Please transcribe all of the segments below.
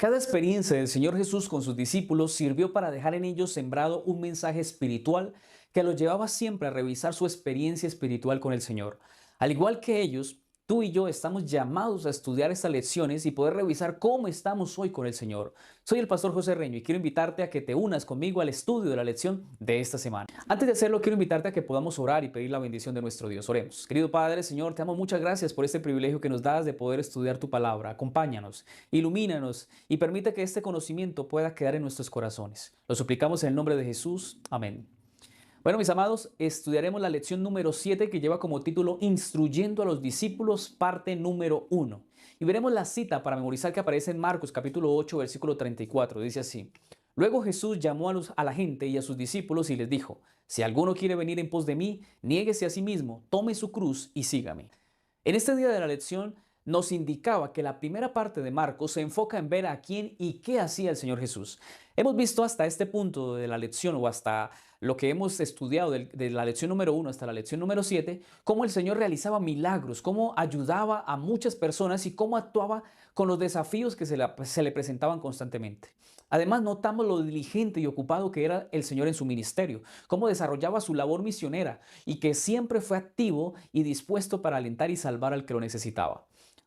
Cada experiencia del Señor Jesús con sus discípulos sirvió para dejar en ellos sembrado un mensaje espiritual que los llevaba siempre a revisar su experiencia espiritual con el Señor. Al igual que ellos, tú y yo estamos llamados a estudiar estas lecciones y poder revisar cómo estamos hoy con el Señor. Soy el pastor José Reño y quiero invitarte a que te unas conmigo al estudio de la lección de esta semana. Antes de hacerlo, quiero invitarte a que podamos orar y pedir la bendición de nuestro Dios. Oremos. Querido Padre, Señor, te amo, muchas gracias por este privilegio que nos das de poder estudiar tu palabra. Acompáñanos, ilumínanos y permite que este conocimiento pueda quedar en nuestros corazones. Lo suplicamos en el nombre de Jesús. Amén. Bueno, mis amados, estudiaremos la lección número 7 que lleva como título Instruyendo a los discípulos, parte número 1. Y veremos la cita para memorizar que aparece en Marcos capítulo 8, versículo 34. Dice así: Luego Jesús llamó a la gente y a sus discípulos y les dijo: Si alguno quiere venir en pos de mí, niéguese a sí mismo, tome su cruz y sígame. En este día de la lección nos indicaba que la primera parte de Marcos se enfoca en ver a quién y qué hacía el Señor Jesús. Hemos visto hasta este punto de la lección o hasta lo que hemos estudiado de la lección número 1 hasta la lección número 7, cómo el Señor realizaba milagros, cómo ayudaba a muchas personas y cómo actuaba con los desafíos que se le presentaban constantemente. Además, notamos lo diligente y ocupado que era el Señor en su ministerio, cómo desarrollaba su labor misionera y que siempre fue activo y dispuesto para alentar y salvar al que lo necesitaba.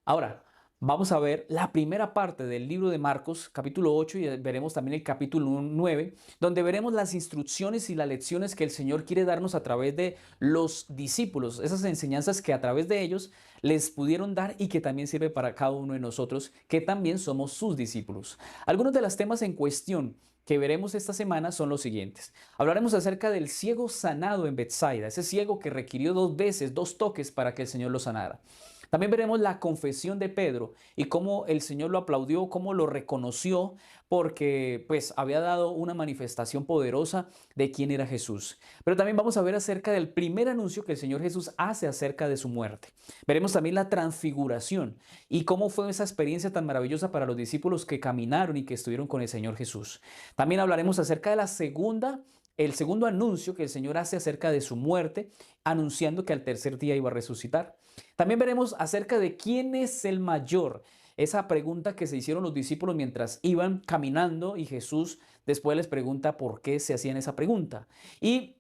Ahora, vamos a ver la primera parte del libro de Marcos, capítulo 8, y veremos también el capítulo 9, donde veremos las instrucciones y las lecciones que el Señor quiere darnos a través de los discípulos, esas enseñanzas que a través de ellos les pudieron dar y que también sirve para cada uno de nosotros, que también somos sus discípulos. Algunos de los temas en cuestión que veremos esta semana son los siguientes. Hablaremos acerca del ciego sanado en Betsaida, ese ciego que requirió 2 veces, 2 toques para que el Señor lo sanara. También veremos la confesión de Pedro y cómo el Señor lo aplaudió, cómo lo reconoció, porque pues había dado una manifestación poderosa de quién era Jesús. Pero también vamos a ver acerca del primer anuncio que el Señor Jesús hace acerca de su muerte. Veremos también la transfiguración y cómo fue esa experiencia tan maravillosa para los discípulos que caminaron y que estuvieron con el Señor Jesús. También hablaremos acerca de el segundo anuncio que el Señor hace acerca de su muerte, anunciando que al tercer día iba a resucitar. También veremos acerca de quién es el mayor, esa pregunta que se hicieron los discípulos mientras iban caminando y Jesús después les pregunta por qué se hacían esa pregunta. Y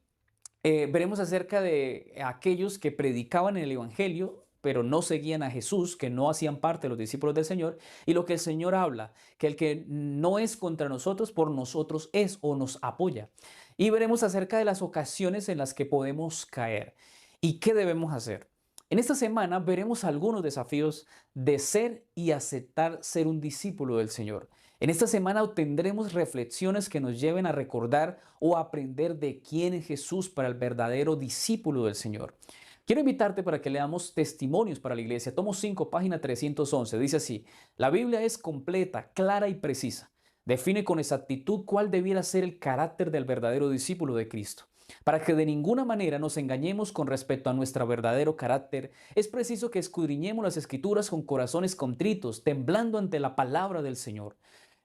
veremos acerca de aquellos que predicaban el Evangelio, pero no seguían a Jesús, que no hacían parte de los discípulos del Señor, y lo que el Señor habla, que el que no es contra nosotros, por nosotros es o nos apoya. Y veremos acerca de las ocasiones en las que podemos caer y qué debemos hacer. En esta semana veremos algunos desafíos de ser y aceptar ser un discípulo del Señor. En esta semana obtendremos reflexiones que nos lleven a recordar o aprender de quién es Jesús para el verdadero discípulo del Señor. Quiero invitarte para que leamos Testimonios para la Iglesia, tomo 5, página 311. Dice así: La Biblia es completa, clara y precisa. Define con exactitud cuál debiera ser el carácter del verdadero discípulo de Cristo. Para que de ninguna manera nos engañemos con respecto a nuestro verdadero carácter, es preciso que escudriñemos las Escrituras con corazones contritos, temblando ante la palabra del Señor.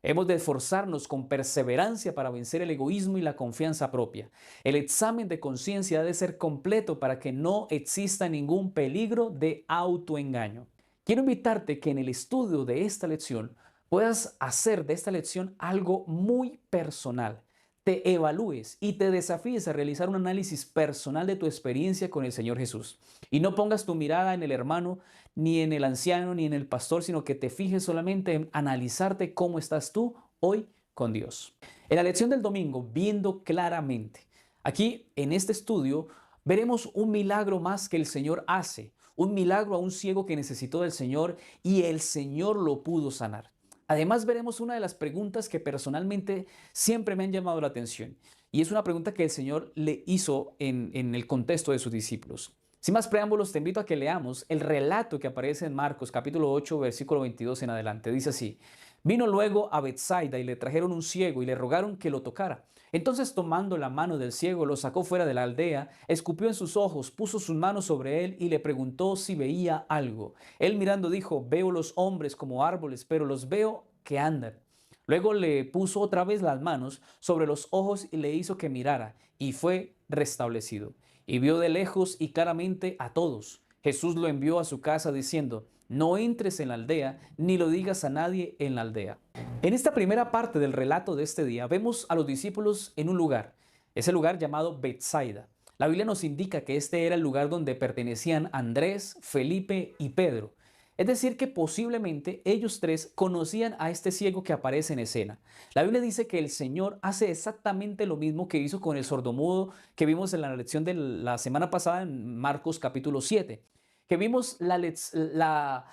Hemos de esforzarnos con perseverancia para vencer el egoísmo y la confianza propia. El examen de conciencia ha de ser completo para que no exista ningún peligro de autoengaño. Quiero invitarte que en el estudio de esta lección puedas hacer de esta lección algo muy personal. Te evalúes y te desafíes a realizar un análisis personal de tu experiencia con el Señor Jesús. Y no pongas tu mirada en el hermano, ni en el anciano, ni en el pastor, sino que te fijes solamente en analizarte cómo estás tú hoy con Dios. En la lección del domingo, viendo claramente, aquí en este estudio veremos un milagro más que el Señor hace, un milagro a un ciego que necesitó del Señor y el Señor lo pudo sanar. Además, veremos una de las preguntas que personalmente siempre me han llamado la atención. Y es una pregunta que el Señor le hizo en el contexto de sus discípulos. Sin más preámbulos, te invito a que leamos el relato que aparece en Marcos capítulo 8, versículo 22 en adelante. Dice así: Vino luego a Betsaida y le trajeron un ciego y le rogaron que lo tocara. Entonces, tomando la mano del ciego, lo sacó fuera de la aldea, escupió en sus ojos, puso sus manos sobre él y le preguntó si veía algo. Él mirando dijo: Veo los hombres como árboles, pero los veo que andan. Luego le puso otra vez las manos sobre los ojos y le hizo que mirara, y fue restablecido. Y vio de lejos y claramente a todos. Jesús lo envió a su casa diciendo: no entres en la aldea, ni lo digas a nadie en la aldea. En esta primera parte del relato de este día, vemos a los discípulos en un lugar, ese lugar llamado Betsaida. La Biblia nos indica que este era el lugar donde pertenecían Andrés, Felipe y Pedro. Es decir, que posiblemente ellos tres conocían a este ciego que aparece en escena. La Biblia dice que el Señor hace exactamente lo mismo que hizo con el sordomudo que vimos en la lección de la semana pasada en Marcos capítulo 7, que vimos la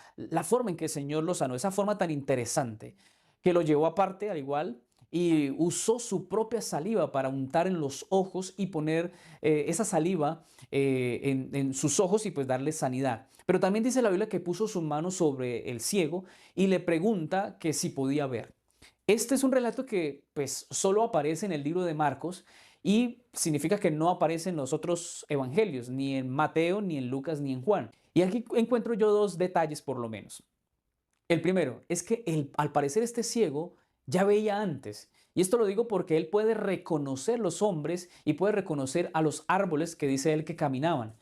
forma en que el Señor lo sanó, esa forma tan interesante, que lo llevó aparte al igual y usó su propia saliva para untar en los ojos y poner esa saliva en sus ojos y pues darle sanidad. Pero también dice la Biblia que puso su mano sobre el ciego y le pregunta que si podía ver. Este es un relato que pues solo aparece en el libro de Marcos y significa que no aparece en los otros evangelios, ni en Mateo, ni en Lucas, ni en Juan. Y aquí encuentro yo dos detalles por lo menos. El primero es que al parecer este ciego ya veía antes. Y esto lo digo porque él puede reconocer los hombres y puede reconocer a los árboles que dice él que caminaban.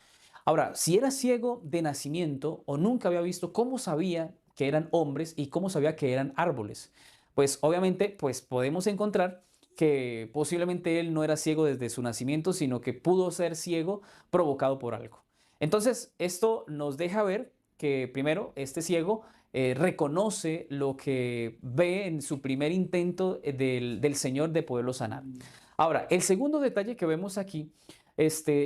Ahora, si era ciego de nacimiento o nunca había visto, ¿cómo sabía que eran hombres y cómo sabía que eran árboles? Pues obviamente, pues podemos encontrar que posiblemente él no era ciego desde su nacimiento, sino que pudo ser ciego provocado por algo. Entonces, esto nos deja ver que primero este ciego reconoce lo que ve en su primer intento del Señor de poderlo sanar. Ahora, el segundo detalle que vemos aquí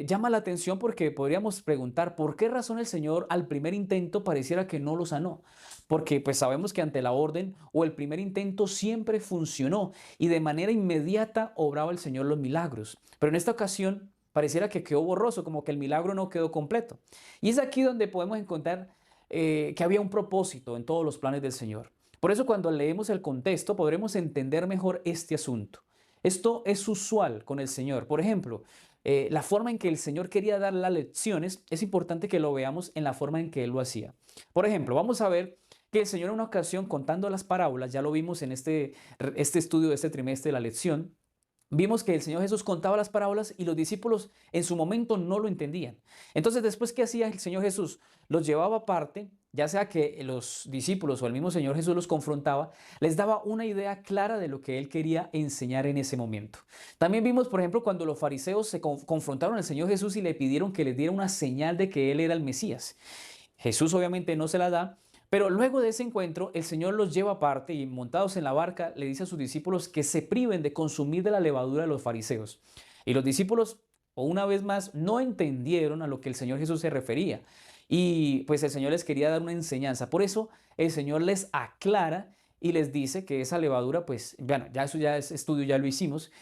llama la atención porque podríamos preguntar por qué razón el Señor al primer intento pareciera que no lo sanó. Porque pues sabemos que ante la orden o el primer intento siempre funcionó y de manera inmediata obraba el Señor los milagros. Pero en esta ocasión pareciera que quedó borroso, como que el milagro no quedó completo. Y es aquí donde podemos encontrar que había un propósito en todos los planes del Señor. Por eso cuando leemos el contexto podremos entender mejor este asunto. Esto es usual con el Señor. Por ejemplo, la forma en que el Señor quería dar las lecciones, es importante que lo veamos en la forma en que Él lo hacía. Por ejemplo, vamos a ver que el Señor en una ocasión contando las parábolas, ya lo vimos en este estudio de este trimestre de la lección, vimos que el Señor Jesús contaba las parábolas y los discípulos en su momento no lo entendían. Entonces, después, ¿qué hacía el Señor Jesús? Los llevaba aparte, ya sea que los discípulos o el mismo Señor Jesús los confrontaba, les daba una idea clara de lo que Él quería enseñar en ese momento. También vimos, por ejemplo, cuando los fariseos se confrontaron al Señor Jesús y le pidieron que les diera una señal de que Él era el Mesías. Jesús obviamente no se la da, pero luego de ese encuentro, el Señor los lleva aparte y montados en la barca le dice a sus discípulos que se priven de consumir de la levadura de los fariseos. Y los discípulos, o una vez más, no entendieron a lo que el Señor Jesús se refería. Y pues el Señor les quería dar una enseñanza. Por eso el Señor les aclara y les dice que esa levadura, pues, bueno, ya eso ya es estudio, ya lo hicimos.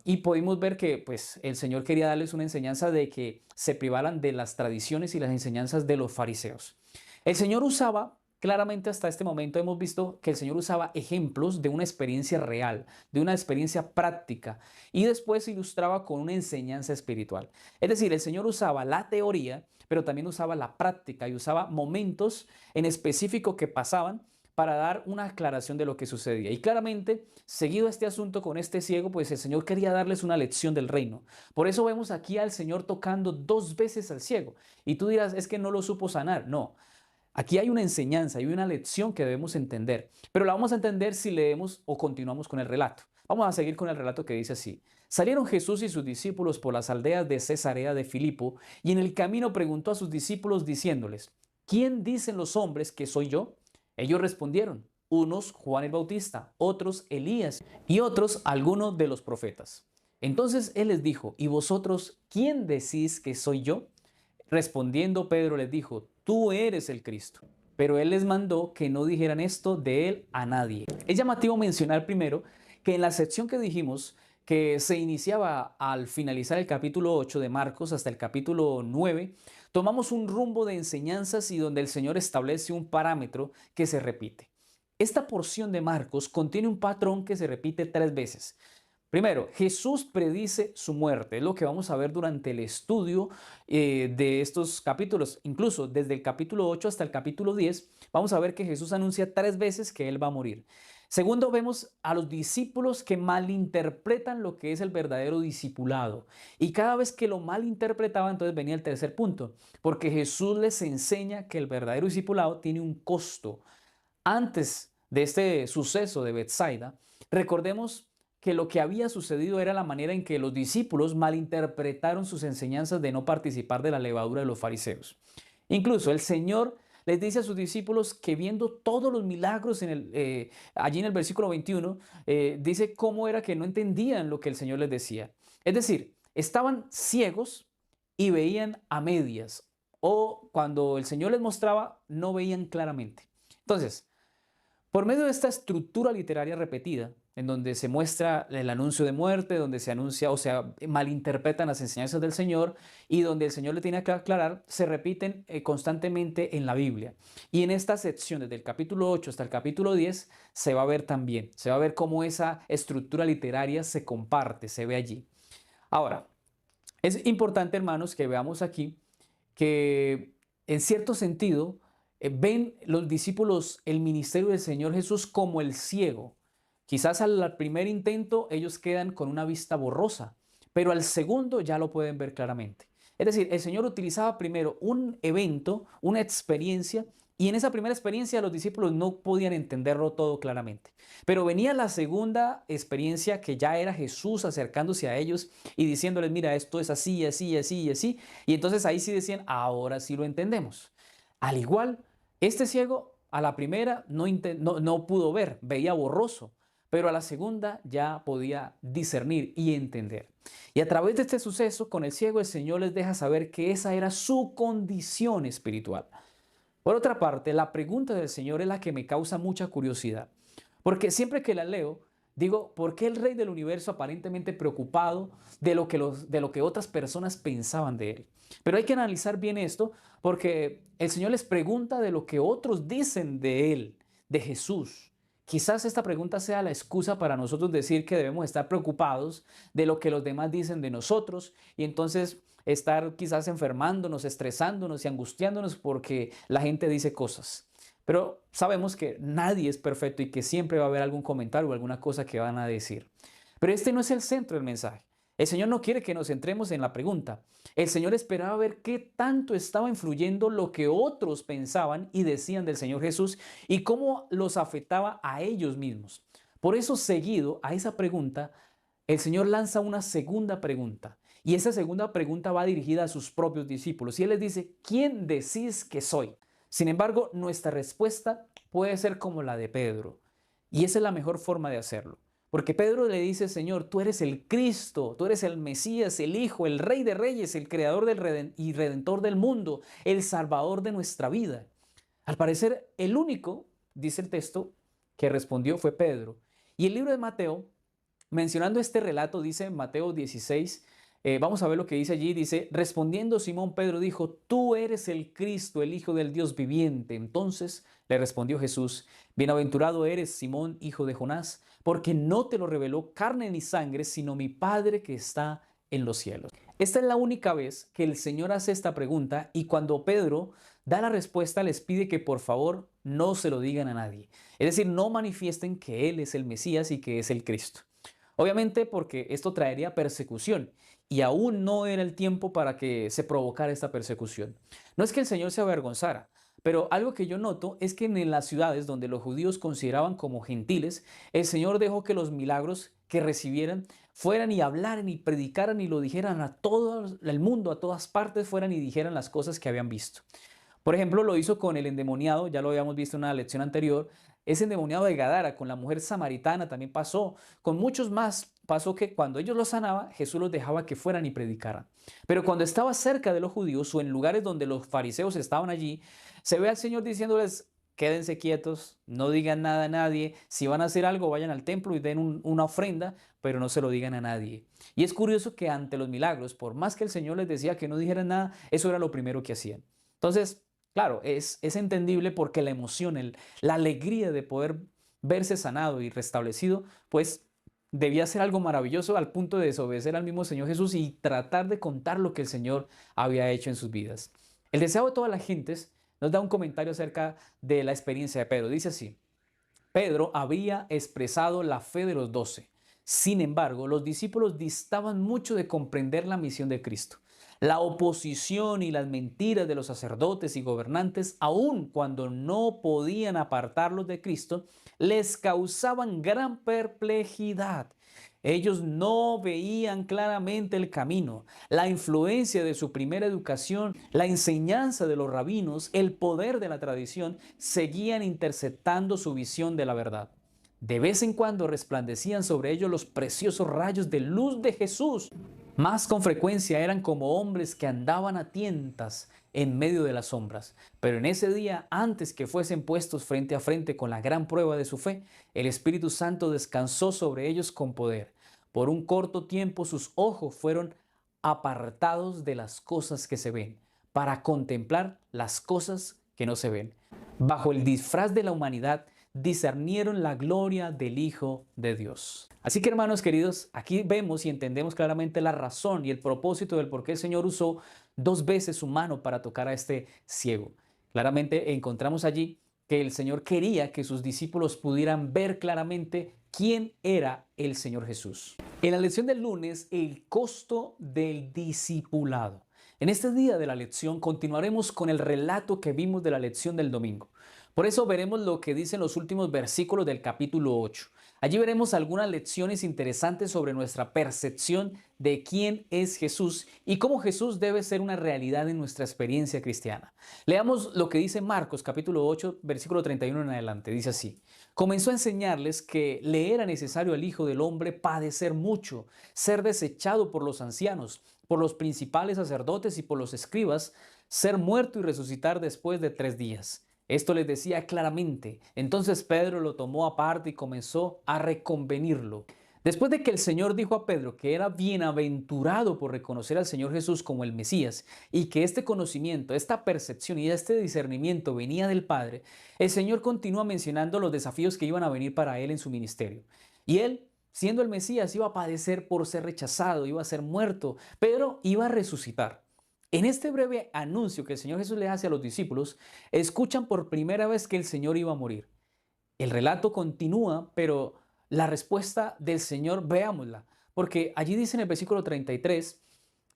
Y pudimos ver que pues el Señor quería darles una enseñanza de que se privaran de las tradiciones y las enseñanzas de los fariseos. El Señor usaba, claramente hasta este momento hemos visto que el Señor usaba ejemplos de una experiencia real, de una experiencia práctica, y después ilustraba con una enseñanza espiritual. Es decir, el Señor usaba la teoría, pero también usaba la práctica y usaba momentos en específico que pasaban para dar una aclaración de lo que sucedía. Y claramente, seguido este asunto con este ciego, pues el Señor quería darles una lección del reino. Por eso vemos aquí al Señor tocando 2 veces al ciego. Y tú dirás, es que no lo supo sanar. No. Aquí hay una enseñanza, hay una lección que debemos entender, pero la vamos a entender si leemos o continuamos con el relato. Vamos a seguir con el relato que dice así. Salieron Jesús y sus discípulos por las aldeas de Cesarea de Filipo y en el camino preguntó a sus discípulos diciéndoles, ¿quién dicen los hombres que soy yo? Ellos respondieron, unos Juan el Bautista, otros Elías y otros algunos de los profetas. Entonces él les dijo, ¿y vosotros quién decís que soy yo? Respondiendo Pedro les dijo, tú eres el Cristo. Pero él les mandó que no dijeran esto de él a nadie. Es llamativo mencionar primero que en la sección que dijimos que se iniciaba al finalizar el capítulo 8 de Marcos hasta el capítulo 9, tomamos un rumbo de enseñanzas y donde el Señor establece un parámetro que se repite. Esta porción de Marcos contiene un patrón que se repite 3 veces. Primero, Jesús predice su muerte. Es lo que vamos a ver durante el estudio de estos capítulos. Incluso desde el capítulo 8 hasta el capítulo 10, vamos a ver que Jesús anuncia 3 veces que Él va a morir. Segundo, vemos a los discípulos que malinterpretan lo que es el verdadero discipulado. Y cada vez que lo malinterpretaban, entonces venía el tercer punto, porque Jesús les enseña que el verdadero discipulado tiene un costo. Antes de este suceso de Bethsaida, recordemos que lo que había sucedido era la manera en que los discípulos malinterpretaron sus enseñanzas de no participar de la levadura de los fariseos. Incluso el Señor les dice a sus discípulos que viendo todos los milagros allí en el versículo 21, dice cómo era que no entendían lo que el Señor les decía. Es decir, estaban ciegos y veían a medias, o cuando el Señor les mostraba, no veían claramente. Entonces, por medio de esta estructura literaria repetida, en donde se muestra el anuncio de muerte, donde se anuncia o sea malinterpretan las enseñanzas del Señor y donde el Señor le tiene que aclarar, se repiten constantemente en la Biblia. Y en esta sección, desde el capítulo 8 hasta el capítulo 10, se va a ver también, se va a ver cómo esa estructura literaria se comparte, se ve allí. Ahora, es importante, hermanos, que veamos aquí que en cierto sentido ven los discípulos el ministerio del Señor Jesús como el ciego. Quizás al primer intento ellos quedan con una vista borrosa, pero al segundo ya lo pueden ver claramente. Es decir, el Señor utilizaba primero un evento, una experiencia, y en esa primera experiencia los discípulos no podían entenderlo todo claramente. Pero venía la segunda experiencia que ya era Jesús acercándose a ellos y diciéndoles, mira, esto es así, así, así y así. Y entonces ahí sí decían, ahora sí lo entendemos. Al igual, este ciego a la primera no pudo ver, veía borroso, pero a la segunda ya podía discernir y entender. Y a través de este suceso con el ciego, el Señor les deja saber que esa era su condición espiritual. Por otra parte, la pregunta del Señor es la que me causa mucha curiosidad, porque siempre que la leo, digo, ¿por qué el Rey del Universo aparentemente preocupado de lo que otras personas pensaban de él? Pero hay que analizar bien esto, porque el Señor les pregunta de lo que otros dicen de él, de Jesús. Quizás esta pregunta sea la excusa para nosotros decir que debemos estar preocupados de lo que los demás dicen de nosotros y entonces estar quizás enfermándonos, estresándonos y angustiándonos porque la gente dice cosas. Pero sabemos que nadie es perfecto y que siempre va a haber algún comentario o alguna cosa que van a decir. Pero este no es el centro del mensaje. El Señor no quiere que nos centremos en la pregunta. El Señor esperaba ver qué tanto estaba influyendo lo que otros pensaban y decían del Señor Jesús y cómo los afectaba a ellos mismos. Por eso, seguido a esa pregunta, el Señor lanza una segunda pregunta. Y esa segunda pregunta va dirigida a sus propios discípulos. Y Él les dice, ¿quién decís que soy? Sin embargo, nuestra respuesta puede ser como la de Pedro. Y esa es la mejor forma de hacerlo. Porque Pedro le dice, Señor, tú eres el Cristo, tú eres el Mesías, el Hijo, el Rey de Reyes, el Creador y Redentor del mundo, el Salvador de nuestra vida. Al parecer, el único, dice el texto, que respondió fue Pedro. Y el libro de Mateo, mencionando este relato, dice en Mateo 16, vamos a ver lo que dice allí, dice, respondiendo Simón Pedro dijo, tú eres el Cristo, el Hijo del Dios viviente. Entonces le respondió Jesús, bienaventurado eres Simón, hijo de Jonás, porque no te lo reveló carne ni sangre, sino mi Padre que está en los cielos. Esta es la única vez que el Señor hace esta pregunta y cuando Pedro da la respuesta les pide que por favor no se lo digan a nadie. Es decir, no manifiesten que Él es el Mesías y que es el Cristo. Obviamente porque esto traería persecución y aún no era el tiempo para que se provocara esta persecución. No es que el Señor se avergonzara, pero algo que yo noto es que en las ciudades donde los judíos consideraban como gentiles, el Señor dejó que los milagros que recibieran fueran y hablaran y predicaran y lo dijeran a todo el mundo, a todas partes, fueran y dijeran las cosas que habían visto. Por ejemplo, lo hizo con el endemoniado, ya lo habíamos visto en una lección anterior, ese endemoniado de Gadara, con la mujer samaritana también pasó, con muchos más pasó que cuando ellos los sanaban, Jesús los dejaba que fueran y predicaran. Pero cuando estaba cerca de los judíos o en lugares donde los fariseos estaban allí, se ve al Señor diciéndoles, quédense quietos, no digan nada a nadie, si van a hacer algo vayan al templo y den una ofrenda, pero no se lo digan a nadie. Y es curioso que ante los milagros, por más que el Señor les decía que no dijeran nada, eso era lo primero que hacían. Entonces, claro, es entendible porque la emoción, la alegría de poder verse sanado y restablecido, pues debía ser algo maravilloso al punto de desobedecer al mismo Señor Jesús y tratar de contar lo que el Señor había hecho en sus vidas. El deseo de todas las gentes nos da un comentario acerca de la experiencia de Pedro. Dice así, Pedro había expresado la fe de los 12. Sin embargo, los discípulos distaban mucho de comprender la misión de Cristo. La oposición y las mentiras de los sacerdotes y gobernantes, aun cuando no podían apartarlos de Cristo, les causaban gran perplejidad. Ellos no veían claramente el camino, la influencia de su primera educación, la enseñanza de los rabinos, el poder de la tradición, seguían interceptando su visión de la verdad. De vez en cuando resplandecían sobre ellos los preciosos rayos de luz de Jesús. Más con frecuencia eran como hombres que andaban a tientas en medio de las sombras. Pero en ese día, antes que fuesen puestos frente a frente con la gran prueba de su fe, el Espíritu Santo descansó sobre ellos con poder. Por un corto tiempo sus ojos fueron apartados de las cosas que se ven, para contemplar las cosas que no se ven. Bajo el disfraz de la humanidad, discernieron la gloria del Hijo de Dios. Así que, hermanos queridos, aquí vemos y entendemos claramente la razón y el propósito del por qué el Señor usó 2 veces su mano para tocar a este ciego. Claramente encontramos allí que el Señor quería que sus discípulos pudieran ver claramente quién era el Señor Jesús. En la lección del lunes, el costo del discipulado. En este día de la lección continuaremos con el relato que vimos de la lección del domingo. Por eso veremos lo que dicen los últimos versículos del capítulo 8. Allí veremos algunas lecciones interesantes sobre nuestra percepción de quién es Jesús y cómo Jesús debe ser una realidad en nuestra experiencia cristiana. Leamos lo que dice Marcos capítulo 8, versículo 31 en adelante. Dice así: comenzó a enseñarles que le era necesario al Hijo del Hombre padecer mucho, ser desechado por los ancianos, por los principales sacerdotes y por los escribas, ser muerto y resucitar después de 3 días. Esto les decía claramente. Entonces Pedro lo tomó aparte y comenzó a reconvenirlo. Después de que el Señor dijo a Pedro que era bienaventurado por reconocer al Señor Jesús como el Mesías y que este conocimiento, esta percepción y este discernimiento venía del Padre, el Señor continúa mencionando los desafíos que iban a venir para él en su ministerio. Y él, siendo el Mesías, iba a padecer por ser rechazado, iba a ser muerto, pero iba a resucitar. En este breve anuncio que el Señor Jesús le hace a los discípulos, escuchan por primera vez que el Señor iba a morir. El relato continúa, pero la respuesta del Señor, veámosla, porque allí dice en el versículo 33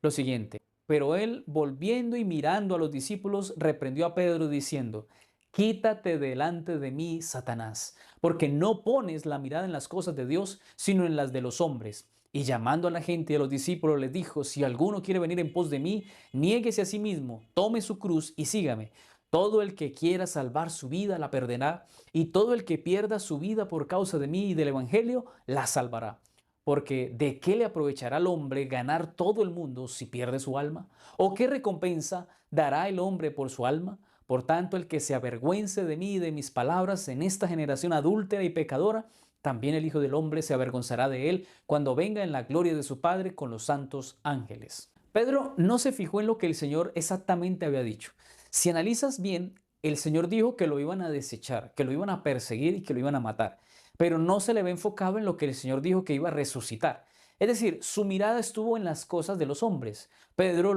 lo siguiente: pero él, volviendo y mirando a los discípulos, reprendió a Pedro diciendo: quítate delante de mí, Satanás, porque no pones la mirada en las cosas de Dios, sino en las de los hombres. Y llamando a la gente y a los discípulos les dijo: si alguno quiere venir en pos de mí, niéguese a sí mismo, tome su cruz y sígame. Todo el que quiera salvar su vida la perderá, y todo el que pierda su vida por causa de mí y del Evangelio la salvará. Porque ¿de qué le aprovechará al hombre ganar todo el mundo si pierde su alma? ¿O qué recompensa dará el hombre por su alma? Por tanto, el que se avergüence de mí y de mis palabras en esta generación adúltera y pecadora, también el Hijo del Hombre se avergonzará de él cuando venga en la gloria de su Padre con los santos ángeles. Pedro no se fijó en lo que el Señor exactamente había dicho. Si analizas bien, el Señor dijo que lo iban a desechar, que lo iban a perseguir y que lo iban a matar, pero no se le ve enfocado en lo que el Señor dijo que iba a resucitar. Es decir, su mirada estuvo en las cosas de los hombres. Pedro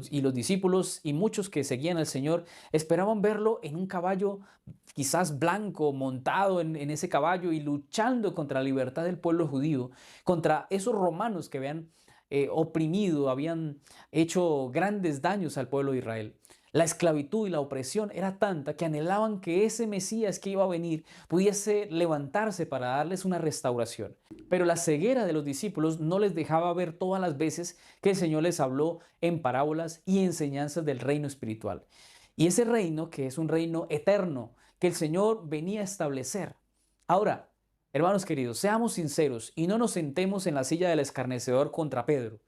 y los discípulos y muchos que seguían al Señor esperaban verlo en un caballo quizás blanco, montado en ese caballo y luchando contra la libertad del pueblo judío, contra esos romanos que habían oprimido, habían hecho grandes daños al pueblo de Israel. La esclavitud y la opresión era tanta que anhelaban que ese Mesías que iba a venir pudiese levantarse para darles una restauración. Pero la ceguera de los discípulos no les dejaba ver todas las veces que el Señor les habló en parábolas y enseñanzas del reino espiritual. Y ese reino, que es un reino eterno, que el Señor venía a establecer. Ahora, hermanos queridos, seamos sinceros y no nos sentemos en la silla del escarnecedor contra Pedro.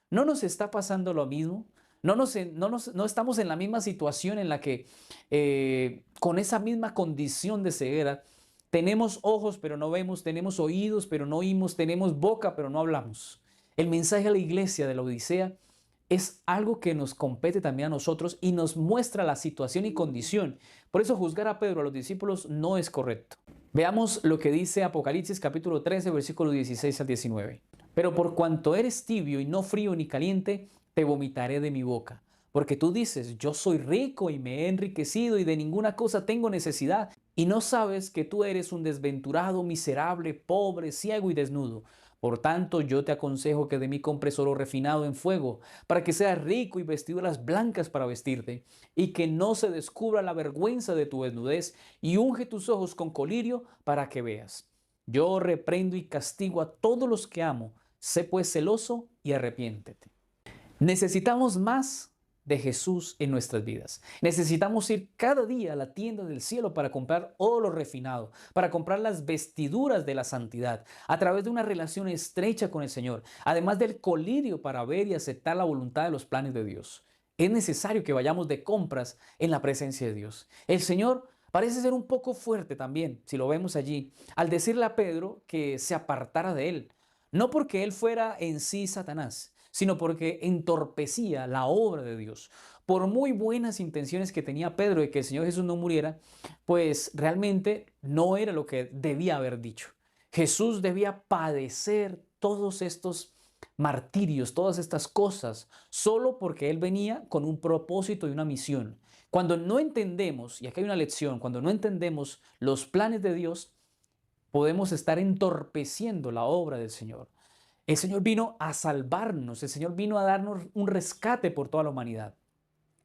¿No nos está pasando lo mismo? No estamos en la misma situación en la que con esa misma condición de ceguera tenemos ojos pero no vemos, tenemos oídos pero no oímos, tenemos boca pero no hablamos. El mensaje a la iglesia de la Odisea es algo que nos compete también a nosotros y nos muestra la situación y condición. Por eso juzgar a Pedro, a los discípulos, no es correcto. Veamos lo que dice Apocalipsis capítulo 13, versículo 16 al 19. Pero por cuanto eres tibio y no frío ni caliente, te vomitaré de mi boca. Porque tú dices: yo soy rico y me he enriquecido y de ninguna cosa tengo necesidad, y no sabes que tú eres un desventurado, miserable, pobre, ciego y desnudo. Por tanto, yo te aconsejo que de mí compres oro refinado en fuego, para que seas rico y vestiduras blancas para vestirte, y que no se descubra la vergüenza de tu desnudez, y unge tus ojos con colirio para que veas. Yo reprendo y castigo a todos los que amo. Sé pues celoso y arrepiéntete. Necesitamos más de Jesús en nuestras vidas. Necesitamos ir cada día a la tienda del cielo para comprar oro refinado, para comprar las vestiduras de la santidad, a través de una relación estrecha con el Señor, además del colirio para ver y aceptar la voluntad de los planes de Dios. Es necesario que vayamos de compras en la presencia de Dios. El Señor parece ser un poco fuerte también, si lo vemos allí, al decirle a Pedro que se apartara de él. No porque él fuera en sí Satanás, sino porque entorpecía la obra de Dios. Por muy buenas intenciones que tenía Pedro de que el Señor Jesús no muriera, pues realmente no era lo que debía haber dicho. Jesús debía padecer todos estos martirios, todas estas cosas, solo porque Él venía con un propósito y una misión. Cuando no entendemos, y aquí hay una lección, cuando no entendemos los planes de Dios, podemos estar entorpeciendo la obra del Señor. El Señor vino a salvarnos, el Señor vino a darnos un rescate por toda la humanidad.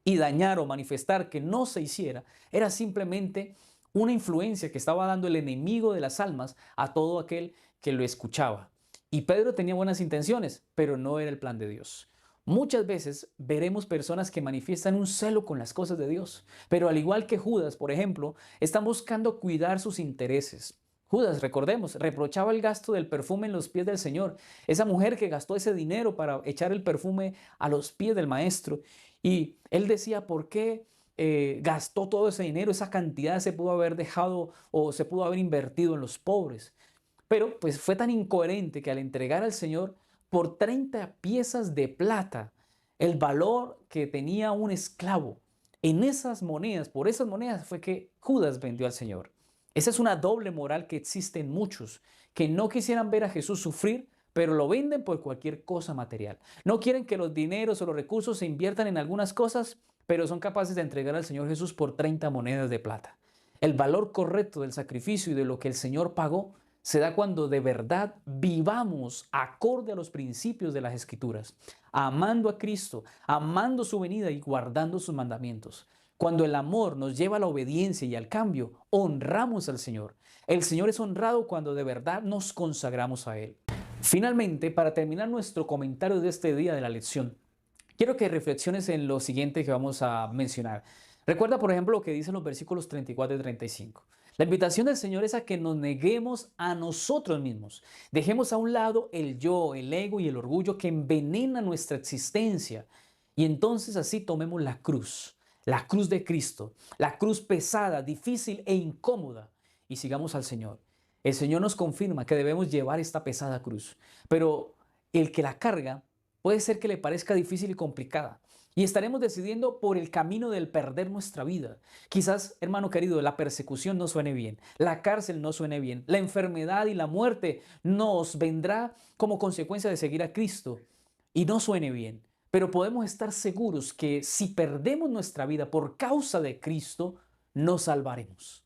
Y dañar o manifestar que no se hiciera era simplemente una influencia que estaba dando el enemigo de las almas a todo aquel que lo escuchaba. Y Pedro tenía buenas intenciones, pero no era el plan de Dios. Muchas veces veremos personas que manifiestan un celo con las cosas de Dios, pero al igual que Judas, por ejemplo, están buscando cuidar sus intereses. Judas, recordemos, reprochaba el gasto del perfume en los pies del Señor. Esa mujer que gastó ese dinero para echar el perfume a los pies del Maestro. Y él decía, ¿por qué gastó todo ese dinero? Esa cantidad se pudo haber dejado o se pudo haber invertido en los pobres. Pero pues fue tan incoherente que al entregar al Señor por 30 piezas de plata, el valor que tenía un esclavo, en esas monedas, por esas monedas fue que Judas vendió al Señor. Esa es una doble moral que existe en muchos, que no quisieran ver a Jesús sufrir, pero lo venden por cualquier cosa material. No quieren que los dineros o los recursos se inviertan en algunas cosas, pero son capaces de entregar al Señor Jesús por 30 monedas de plata. El valor correcto del sacrificio y de lo que el Señor pagó se da cuando de verdad vivamos acorde a los principios de las Escrituras, amando a Cristo, amando su venida y guardando sus mandamientos. Cuando el amor nos lleva a la obediencia y al cambio, honramos al Señor. El Señor es honrado cuando de verdad nos consagramos a Él. Finalmente, para terminar nuestro comentario de este día de la lección, quiero que reflexiones en lo siguiente que vamos a mencionar. Recuerda, por ejemplo, lo que dicen los versículos 34 y 35. La invitación del Señor es a que nos neguemos a nosotros mismos. Dejemos a un lado el yo, el ego y el orgullo que envenena nuestra existencia. Y entonces así tomemos la cruz de Cristo, la cruz pesada, difícil e incómoda, y sigamos al Señor. El Señor nos confirma que debemos llevar esta pesada cruz, pero el que la carga puede ser que le parezca difícil y complicada. Y estaremos decidiendo por el camino del perder nuestra vida. Quizás, hermano querido, la persecución no suene bien, la cárcel no suene bien, la enfermedad y la muerte nos vendrá como consecuencia de seguir a Cristo y no suene bien. Pero podemos estar seguros que si perdemos nuestra vida por causa de Cristo, nos salvaremos.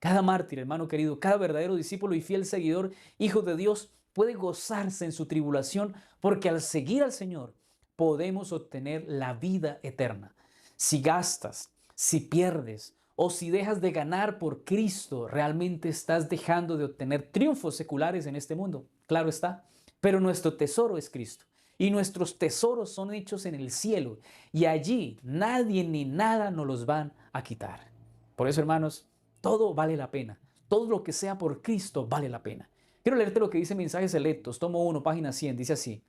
Cada mártir, hermano querido, cada verdadero discípulo y fiel seguidor, hijo de Dios, puede gozarse en su tribulación porque al seguir al Señor podemos obtener la vida eterna. Si gastas, si pierdes o si dejas de ganar por Cristo, realmente estás dejando de obtener triunfos seculares en este mundo. Claro está, pero nuestro tesoro es Cristo. Y nuestros tesoros son hechos en el cielo. Y allí nadie ni nada nos los van a quitar. Por eso, hermanos, todo vale la pena. Todo lo que sea por Cristo vale la pena. Quiero leerte lo que dice Mensajes Selectos, tomo 1, página 100. Dice así: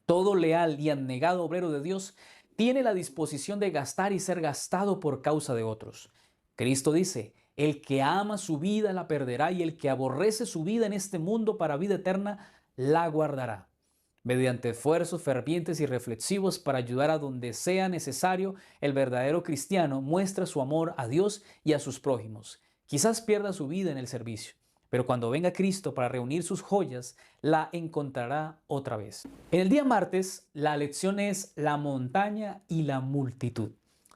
todo leal y abnegado obrero de Dios tiene la disposición de gastar y ser gastado por causa de otros. Cristo dice: el que ama su vida la perderá, y el que aborrece su vida en este mundo para vida eterna la guardará. Mediante esfuerzos fervientes y reflexivos para ayudar a donde sea necesario, el verdadero cristiano muestra su amor a Dios y a sus prójimos. Quizás pierda su vida en el servicio, pero cuando venga Cristo para reunir sus joyas, la encontrará otra vez. En el día martes, la lección es la montaña y la multitud.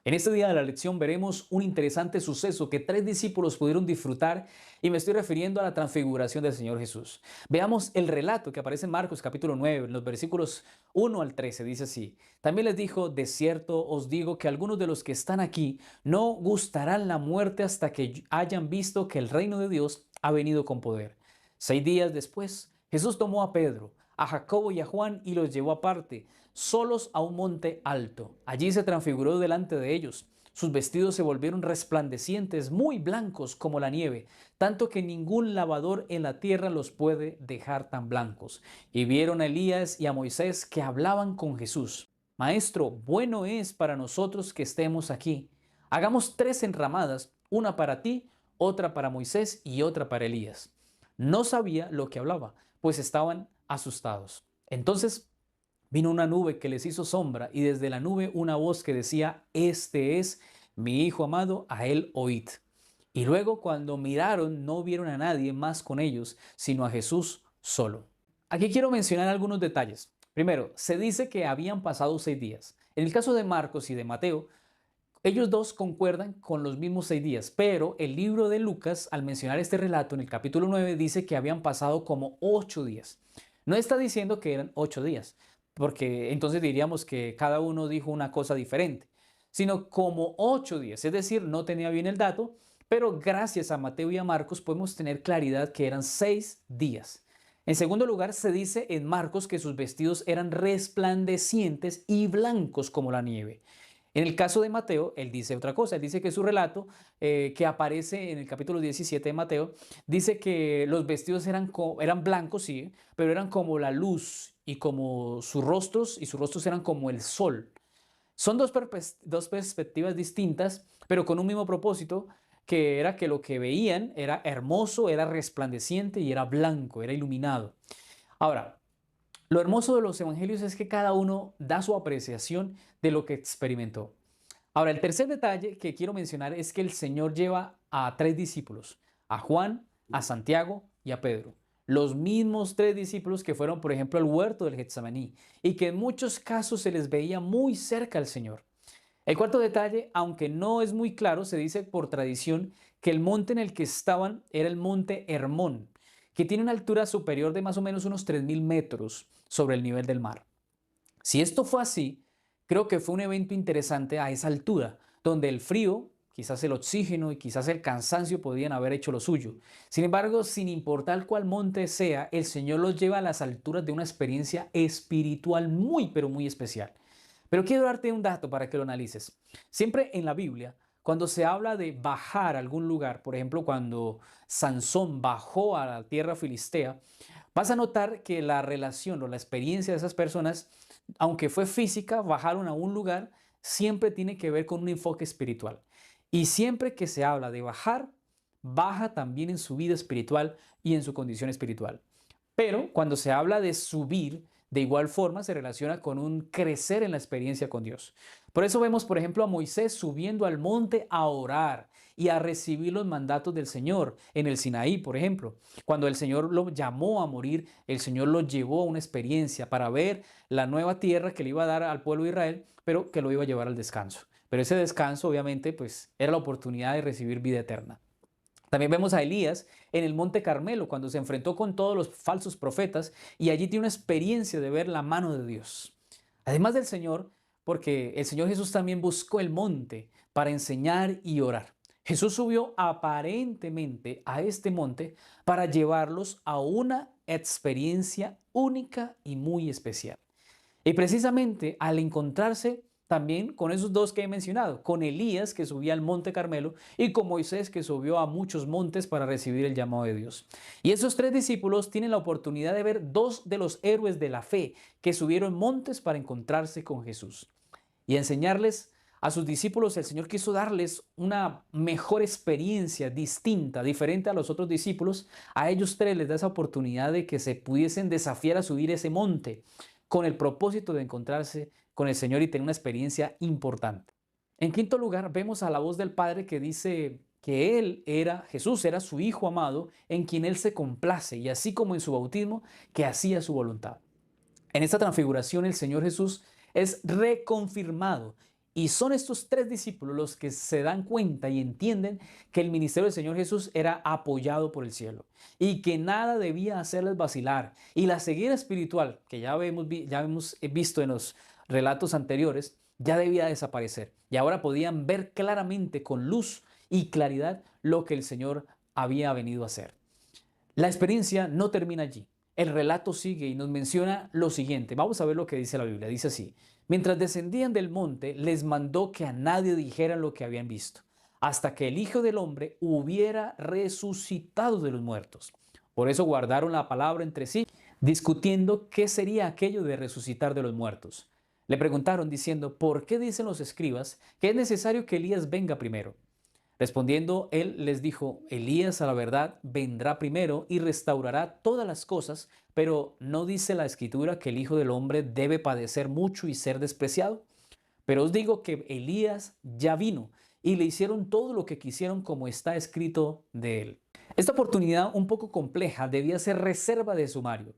En este día de la lección veremos un interesante suceso que tres discípulos pudieron disfrutar y me estoy refiriendo a la transfiguración del Señor Jesús. Veamos el relato que aparece en Marcos capítulo 9, en los versículos 1 al 13, dice así. También les dijo, de cierto os digo que algunos de los que están aquí no gustarán la muerte hasta que hayan visto que el reino de Dios ha venido con poder. 6 días después, Jesús tomó a Pedro, a Jacobo y a Juan y los llevó aparte, solos a un monte alto. Allí se transfiguró delante de ellos. Sus vestidos se volvieron resplandecientes, muy blancos como la nieve, tanto que ningún lavador en la tierra los puede dejar tan blancos. Y vieron a Elías y a Moisés que hablaban con Jesús. Maestro, bueno es para nosotros que estemos aquí. Hagamos 3 enramadas, una para ti, otra para Moisés y otra para Elías. No sabía lo que hablaba, pues estaban asustados. Entonces vino una nube que les hizo sombra y desde la nube una voz que decía, este es mi Hijo amado, a él oíd. Y luego cuando miraron no vieron a nadie más con ellos, sino a Jesús solo. Aquí quiero mencionar algunos detalles. Primero, se dice que habían pasado 6 días. En el caso de Marcos y de Mateo, ellos dos concuerdan con los mismos 6 días, pero el libro de Lucas, al mencionar este relato en el capítulo 9, dice que habían pasado como 8 días. No está diciendo que eran 8 días, porque entonces diríamos que cada uno dijo una cosa diferente, sino como 8 días, es decir, no tenía bien el dato, pero gracias a Mateo y a Marcos podemos tener claridad que eran 6 días. En segundo lugar, se dice en Marcos que sus vestidos eran resplandecientes y blancos como la nieve. En el caso de Mateo, él dice otra cosa. Él dice que su relato, que aparece en el capítulo 17 de Mateo, dice que los vestidos eran blancos, sí, pero eran como la luz y como sus rostros eran como el sol. Son dos perspectivas distintas, pero con un mismo propósito, que era que lo que veían era hermoso, era resplandeciente y era blanco, era iluminado. Ahora, lo hermoso de los evangelios es que cada uno da su apreciación de lo que experimentó. Ahora, el tercer detalle que quiero mencionar es que el Señor lleva a 3 discípulos, a Juan, a Santiago y a Pedro. Los mismos 3 discípulos que fueron, por ejemplo, al huerto del Getsemaní y que en muchos casos se les veía muy cerca al Señor. El cuarto detalle, aunque no es muy claro, se dice por tradición que el monte en el que estaban era el monte Hermón, que tiene una altura superior de más o menos unos 3000 metros sobre el nivel del mar. Si esto fue así, creo que fue un evento interesante a esa altura, donde el frío, quizás el oxígeno y quizás el cansancio podían haber hecho lo suyo. Sin embargo, sin importar cuál monte sea, el Señor los lleva a las alturas de una experiencia espiritual muy, pero muy especial. Pero quiero darte un dato para que lo analices. Siempre en la Biblia, cuando se habla de bajar a algún lugar, por ejemplo, cuando Sansón bajó a la tierra filistea, vas a notar que la relación o la experiencia de esas personas, aunque fue física, bajaron a un lugar, siempre tiene que ver con un enfoque espiritual. Y siempre que se habla de bajar, baja también en su vida espiritual y en su condición espiritual. Pero cuando se habla de subir, de igual forma se relaciona con un crecer en la experiencia con Dios. Por eso vemos, por ejemplo, a Moisés subiendo al monte a orar y a recibir los mandatos del Señor en el Sinaí, por ejemplo. Cuando el Señor lo llamó a morir, el Señor lo llevó a una experiencia para ver la nueva tierra que le iba a dar al pueblo de Israel, pero que lo iba a llevar al descanso. Pero ese descanso, obviamente, pues era la oportunidad de recibir vida eterna. También vemos a Elías en el Monte Carmelo cuando se enfrentó con todos los falsos profetas y allí tiene una experiencia de ver la mano de Dios. Además del Señor, porque el Señor Jesús también buscó el monte para enseñar y orar. Jesús subió aparentemente a este monte para llevarlos a una experiencia única y muy especial. Y precisamente al encontrarse también con esos dos que he mencionado, con Elías que subía al monte Carmelo y con Moisés que subió a muchos montes para recibir el llamado de Dios. Y esos 3 discípulos tienen la oportunidad de ver 2 de los héroes de la fe que subieron montes para encontrarse con Jesús. Y enseñarles a sus discípulos, el Señor quiso darles una mejor experiencia distinta, diferente a los otros discípulos. A ellos 3 les da esa oportunidad de que se pudiesen desafiar a subir ese monte con el propósito de encontrarse con el Señor y tener una experiencia importante. En quinto lugar, vemos a la voz del Padre que dice que Jesús era su Hijo amado, en quien Él se complace, y así como en su bautismo, que hacía su voluntad. En esta transfiguración el Señor Jesús es reconfirmado Y son estos tres discípulos los que se dan cuenta y entienden que el ministerio del Señor Jesús era apoyado por el cielo y que nada debía hacerles vacilar. Y la ceguera espiritual, que ya hemos visto en los relatos anteriores, ya debía desaparecer. Y ahora podían ver claramente con luz y claridad lo que el Señor había venido a hacer. La experiencia no termina allí. El relato sigue y nos menciona lo siguiente. Vamos a ver lo que dice la Biblia. Dice así: mientras descendían del monte, les mandó que a nadie dijeran lo que habían visto, hasta que el Hijo del Hombre hubiera resucitado de los muertos. Por eso guardaron la palabra entre sí, discutiendo qué sería aquello de resucitar de los muertos. Le preguntaron diciendo: ¿por qué dicen los escribas que es necesario que Elías venga primero? Respondiendo, él les dijo: Elías a la verdad vendrá primero y restaurará todas las cosas, pero ¿no dice la Escritura que el Hijo del Hombre debe padecer mucho y ser despreciado? Pero os digo que Elías ya vino y le hicieron todo lo que quisieron, como está escrito de él. Esta oportunidad un poco compleja debía ser reserva de sumario.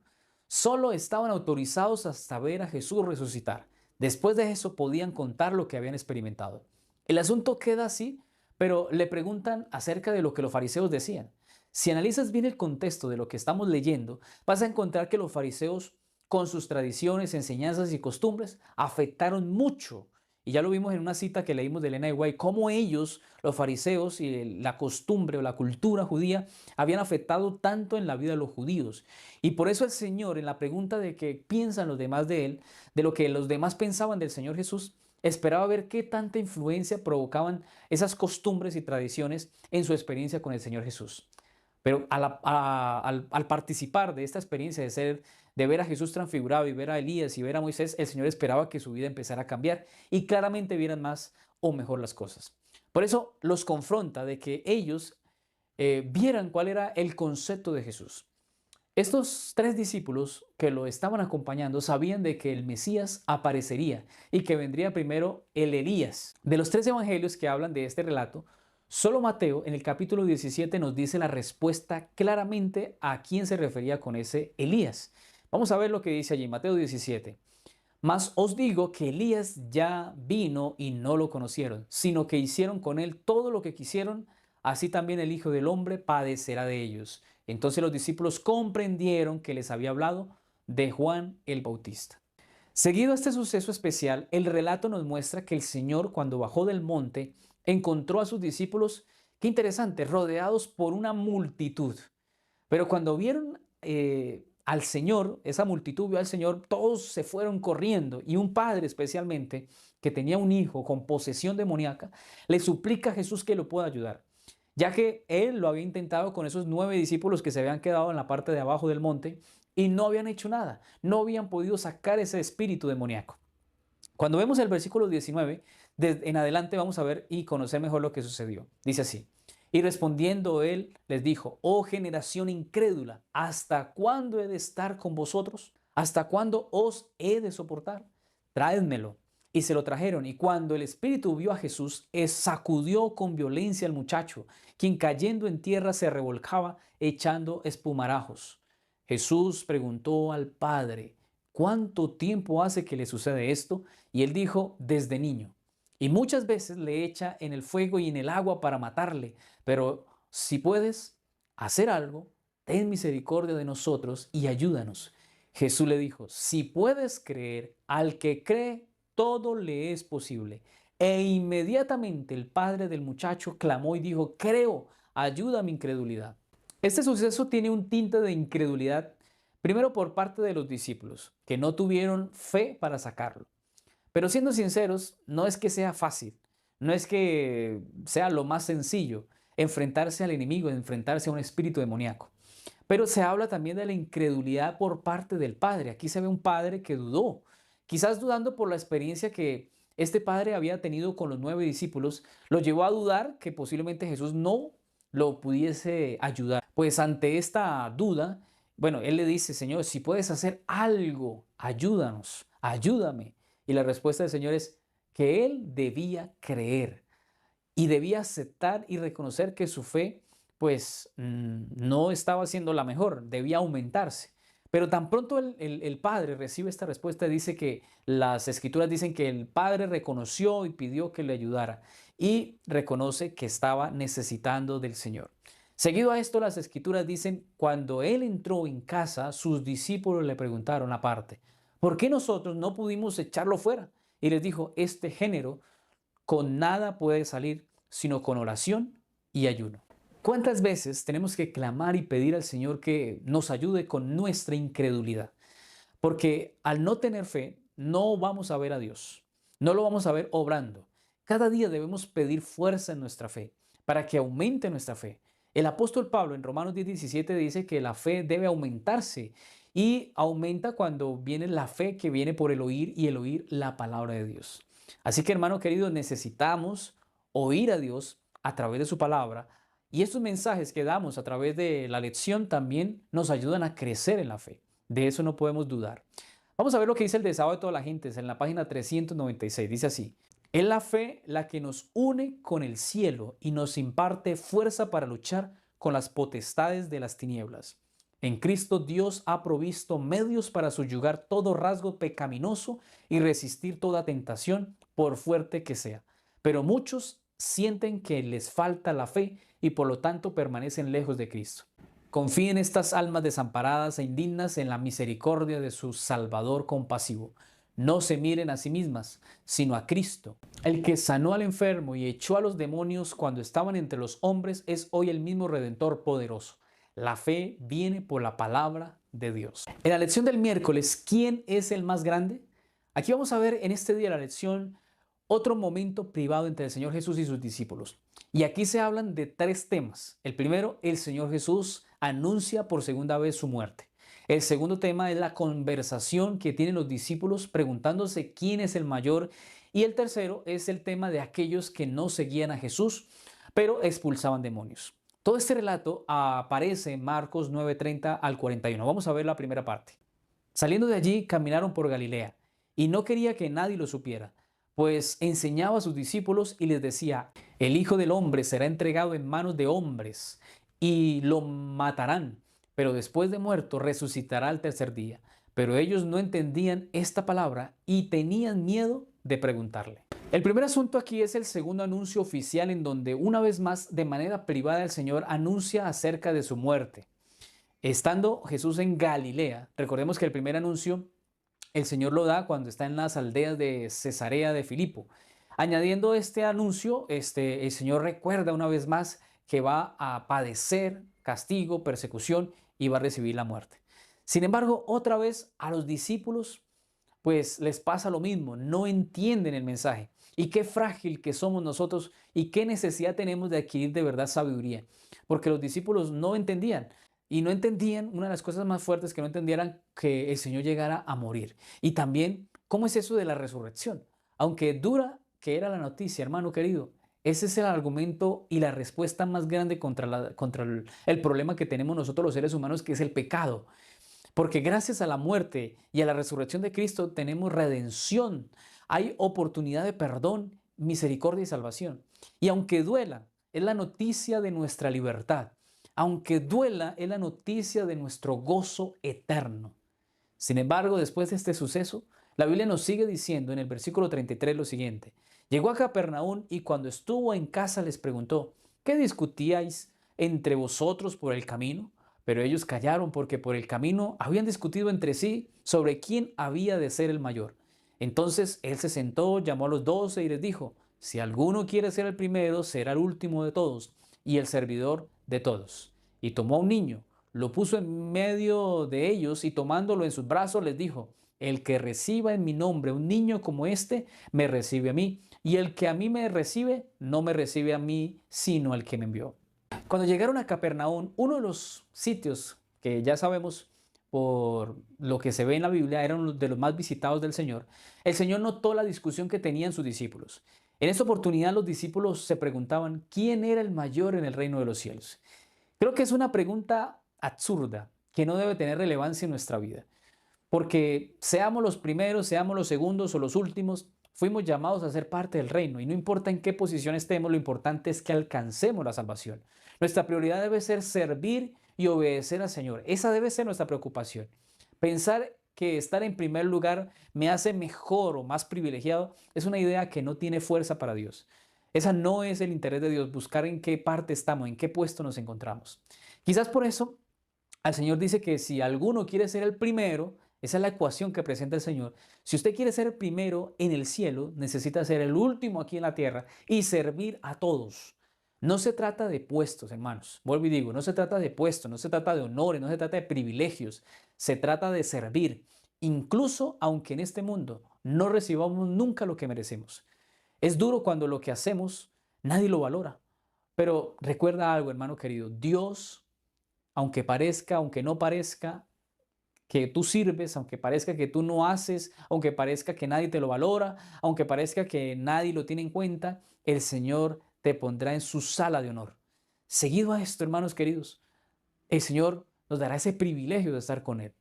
Solo estaban autorizados hasta ver a Jesús resucitar. Después de eso podían contar lo que habían experimentado. El asunto queda así, pero le preguntan acerca de lo que los fariseos decían. Si analizas bien el contexto de lo que estamos leyendo, vas a encontrar que los fariseos, con sus tradiciones, enseñanzas y costumbres, afectaron mucho. Y ya lo vimos en una cita que leímos de Elena de White, cómo ellos, los fariseos y la costumbre o la cultura judía, habían afectado tanto en la vida de los judíos. Y por eso el Señor, en la pregunta de qué piensan los demás de Él, de lo que los demás pensaban del Señor Jesús, esperaba ver qué tanta influencia provocaban esas costumbres y tradiciones en su experiencia con el Señor Jesús. Pero al participar de esta experiencia de ver a Jesús transfigurado y ver a Elías y ver a Moisés, el Señor esperaba que su vida empezara a cambiar y claramente vieran más o mejor las cosas. Por eso los confronta de que ellos vieran cuál era el concepto de Jesús. Estos tres discípulos que lo estaban acompañando sabían de que el Mesías aparecería y que vendría primero el Elías. De los tres evangelios que hablan de este relato, solo Mateo en el capítulo 17 nos dice la respuesta claramente a quién se refería con ese Elías. Vamos a ver lo que dice allí, Mateo 17. Mas os digo que Elías ya vino y no lo conocieron, sino que hicieron con él todo lo que quisieron, así también el Hijo del Hombre padecerá de ellos. Entonces los discípulos comprendieron que les había hablado de Juan el Bautista. Seguido a este suceso especial, el relato nos muestra que el Señor, cuando bajó del monte, encontró a sus discípulos, qué interesante, rodeados por una multitud. Pero cuando vieron al Señor, esa multitud vio al Señor, todos se fueron corriendo y un padre especialmente, que tenía un hijo con posesión demoníaca, le suplica a Jesús que lo pueda ayudar, ya que él lo había intentado con esos 9 discípulos que se habían quedado en la parte de abajo del monte y no habían hecho nada, no habían podido sacar ese espíritu demoníaco. Cuando vemos el versículo 19, en adelante vamos a ver y conocer mejor lo que sucedió. Dice así: y respondiendo él les dijo: oh generación incrédula, ¿hasta cuándo he de estar con vosotros? ¿Hasta cuándo os he de soportar? Traédmelo. Y se lo trajeron, y cuando el espíritu vio a Jesús, sacudió con violencia al muchacho, quien cayendo en tierra se revolcaba echando espumarajos. Jesús preguntó al padre: ¿cuánto tiempo hace que le sucede esto? Y él dijo: desde niño. Y muchas veces le echa en el fuego y en el agua para matarle. Pero si puedes hacer algo, ten misericordia de nosotros y ayúdanos. Jesús le dijo: si puedes creer, al que cree, todo le es posible. E inmediatamente el padre del muchacho clamó y dijo: creo, ayuda a mi incredulidad. Este suceso tiene un tinte de incredulidad, primero por parte de los discípulos, que no tuvieron fe para sacarlo. Pero siendo sinceros, no es que sea fácil, no es que sea lo más sencillo enfrentarse al enemigo, enfrentarse a un espíritu demoníaco. Pero se habla también de la incredulidad por parte del padre. Aquí se ve un padre que dudó, quizás dudando por la experiencia que este padre había tenido con los 9 discípulos, lo llevó a dudar que posiblemente Jesús no lo pudiese ayudar. Pues ante esta duda, bueno, él le dice: Señor, si puedes hacer algo, ayúdanos, ayúdame. Y la respuesta del Señor es que él debía creer y debía aceptar y reconocer que su fe pues no estaba siendo la mejor, debía aumentarse. Pero tan pronto el padre recibe esta respuesta, dice que las escrituras dicen que el padre reconoció y pidió que le ayudara y reconoce que estaba necesitando del Señor. Seguido a esto, las escrituras dicen, cuando él entró en casa, sus discípulos le preguntaron aparte, ¿por qué nosotros no pudimos echarlo fuera? Y les dijo, este género con nada puede salir, sino con oración y ayuno. ¿Cuántas veces tenemos que clamar y pedir al Señor que nos ayude con nuestra incredulidad? Porque al no tener fe, no vamos a ver a Dios, no lo vamos a ver obrando. Cada día debemos pedir fuerza en nuestra fe para que aumente nuestra fe. El apóstol Pablo en Romanos 10:17 dice que la fe debe aumentarse y aumenta cuando viene la fe que viene por el oír y el oír la palabra de Dios. Así que hermano querido, necesitamos oír a Dios a través de su palabra y estos mensajes que damos a través de la lección también nos ayudan a crecer en la fe. De eso no podemos dudar. Vamos a ver lo que dice el deseado de toda la gente en la página 396. Dice así, es la fe la que nos une con el cielo y nos imparte fuerza para luchar con las potestades de las tinieblas. En Cristo Dios ha provisto medios para subyugar todo rasgo pecaminoso y resistir toda tentación, por fuerte que sea. Pero muchos sienten que les falta la fe y por lo tanto permanecen lejos de Cristo. Confíen estas almas desamparadas e indignas en la misericordia de su Salvador compasivo. No se miren a sí mismas, sino a Cristo. El que sanó al enfermo y echó a los demonios cuando estaban entre los hombres es hoy el mismo Redentor poderoso. La fe viene por la palabra de Dios. En la lección del miércoles, ¿quién es el más grande? Aquí vamos a ver en este día de la lección otro momento privado entre el Señor Jesús y sus discípulos. Y aquí se hablan de tres temas. El primero, el Señor Jesús anuncia por segunda vez su muerte. El segundo tema es la conversación que tienen los discípulos preguntándose quién es el mayor. Y el tercero es el tema de aquellos que no seguían a Jesús, pero expulsaban demonios. Todo este relato aparece en Marcos 9:30 al 41. Vamos a ver la primera parte. Saliendo de allí, caminaron por Galilea, y no quería que nadie lo supiera, pues enseñaba a sus discípulos y les decía, el Hijo del Hombre será entregado en manos de hombres, y lo matarán, pero después de muerto resucitará al tercer día. Pero ellos no entendían esta palabra y tenían miedo de preguntarle. El primer asunto aquí es el segundo anuncio oficial en donde una vez más de manera privada el Señor anuncia acerca de su muerte. Estando Jesús en Galilea, recordemos que el primer anuncio el Señor lo da cuando está en las aldeas de Cesarea de Filipo. Añadiendo este anuncio, el Señor recuerda una vez más que va a padecer castigo, persecución y va a recibir la muerte. Sin embargo, otra vez a los discípulos pues les pasa lo mismo, no entienden el mensaje. Y qué frágil que somos nosotros y qué necesidad tenemos de adquirir de verdad sabiduría. Porque los discípulos no entendían. Y no entendían, una de las cosas más fuertes que no entendieran, que el Señor llegara a morir. Y también, ¿cómo es eso de la resurrección? Aunque dura que era la noticia, hermano querido, ese es el argumento y la respuesta más grande contra el problema que tenemos nosotros los seres humanos, que es el pecado. Porque gracias a la muerte y a la resurrección de Cristo tenemos redención. Hay oportunidad de perdón, misericordia y salvación. Y aunque duela, es la noticia de nuestra libertad. Aunque duela, es la noticia de nuestro gozo eterno. Sin embargo, después de este suceso, la Biblia nos sigue diciendo en el versículo 33 lo siguiente. Llegó a Capernaum y cuando estuvo en casa les preguntó, ¿qué discutíais entre vosotros por el camino? Pero ellos callaron porque por el camino habían discutido entre sí sobre quién había de ser el mayor. Entonces él se sentó, llamó a los 12 y les dijo, si alguno quiere ser el primero, será el último de todos y el servidor de todos. Y tomó a un niño, lo puso en medio de ellos y tomándolo en sus brazos les dijo, el que reciba en mi nombre un niño como este, me recibe a mí, y el que a mí me recibe, no me recibe a mí, sino al que me envió. Cuando llegaron a Capernaum, uno de los sitios que ya sabemos por lo que se ve en la Biblia eran de los más visitados del Señor, el Señor notó la discusión que tenían sus discípulos. En esta oportunidad los discípulos se preguntaban quién era el mayor en el reino de los cielos. Creo que es una pregunta absurda que no debe tener relevancia en nuestra vida. Porque seamos los primeros, seamos los segundos o los últimos, fuimos llamados a ser parte del reino y no importa en qué posición estemos, lo importante es que alcancemos la salvación. Nuestra prioridad debe ser servir y obedecer al Señor. Esa debe ser nuestra preocupación. Pensar que estar en primer lugar me hace mejor o más privilegiado es una idea que no tiene fuerza para Dios. Esa no es el interés de Dios, buscar en qué parte estamos, en qué puesto nos encontramos. Quizás por eso el Señor dice que si alguno quiere ser el primero, esa es la ecuación que presenta el Señor. Si usted quiere ser el primero en el cielo, necesita ser el último aquí en la tierra y servir a todos. No se trata de puestos, hermanos. Vuelvo y digo, no se trata de puestos, no se trata de honores, no se trata de privilegios. Se trata de servir, incluso aunque en este mundo no recibamos nunca lo que merecemos. Es duro cuando lo que hacemos nadie lo valora. Pero recuerda algo, hermano querido, Dios, aunque parezca, aunque no parezca que tú sirves, aunque parezca que tú no haces, aunque parezca que nadie te lo valora, aunque parezca que nadie lo tiene en cuenta, el Señor te pondrá en su sala de honor. Seguido a esto, hermanos queridos, el Señor nos dará ese privilegio de estar con Él.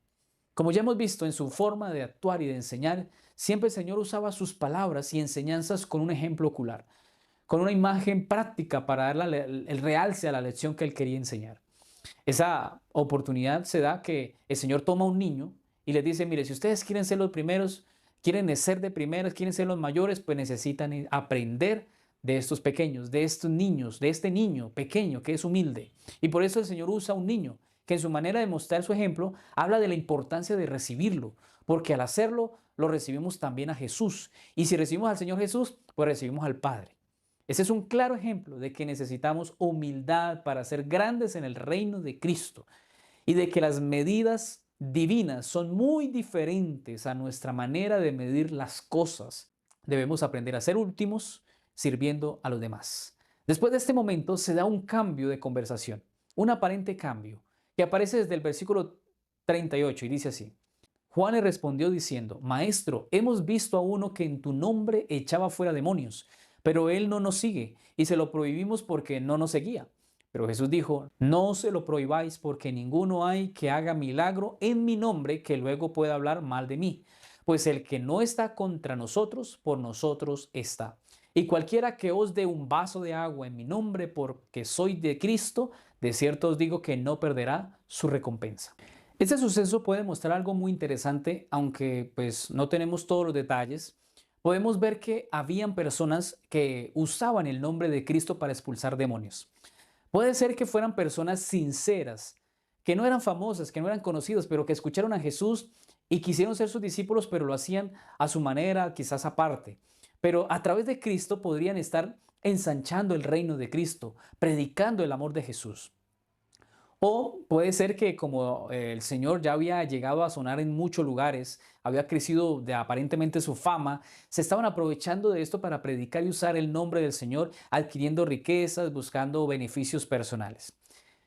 Como ya hemos visto en su forma de actuar y de enseñar, siempre el Señor usaba sus palabras y enseñanzas con un ejemplo ocular, con una imagen práctica para dar el realce a la lección que Él quería enseñar. Esa oportunidad se da que el Señor toma a un niño y les dice, mire, si ustedes quieren ser los primeros, quieren ser de primeros, quieren ser los mayores, pues necesitan aprender de estos pequeños, de estos niños, de este niño pequeño que es humilde. Y por eso el Señor usa a un niño que en su manera de mostrar su ejemplo habla de la importancia de recibirlo, porque al hacerlo lo recibimos también a Jesús. Y si recibimos al Señor Jesús, pues recibimos al Padre. Ese es un claro ejemplo de que necesitamos humildad para ser grandes en el reino de Cristo y de que las medidas divinas son muy diferentes a nuestra manera de medir las cosas. Debemos aprender a ser últimos sirviendo a los demás. Después de este momento se da un cambio de conversación, un aparente cambio, que aparece desde el versículo 38 y dice así. Juan le respondió diciendo, Maestro, hemos visto a uno que en tu nombre echaba fuera demonios, pero él no nos sigue y se lo prohibimos porque no nos seguía. Pero Jesús dijo, no se lo prohibáis porque ninguno hay que haga milagro en mi nombre que luego pueda hablar mal de mí. Pues el que no está contra nosotros, por nosotros está. Y cualquiera que os dé un vaso de agua en mi nombre porque soy de Cristo, de cierto os digo que no perderá su recompensa. Este suceso puede mostrar algo muy interesante, aunque pues no tenemos todos los detalles. Podemos ver que habían personas que usaban el nombre de Cristo para expulsar demonios. Puede ser que fueran personas sinceras, que no eran famosas, que no eran conocidos, pero que escucharon a Jesús y quisieron ser sus discípulos, pero lo hacían a su manera, quizás aparte. Pero a través de Cristo podrían estar ensanchando el reino de Cristo, predicando el amor de Jesús. O puede ser que como el Señor ya había llegado a sonar en muchos lugares, había crecido de aparentemente su fama, se estaban aprovechando de esto para predicar y usar el nombre del Señor, adquiriendo riquezas, buscando beneficios personales.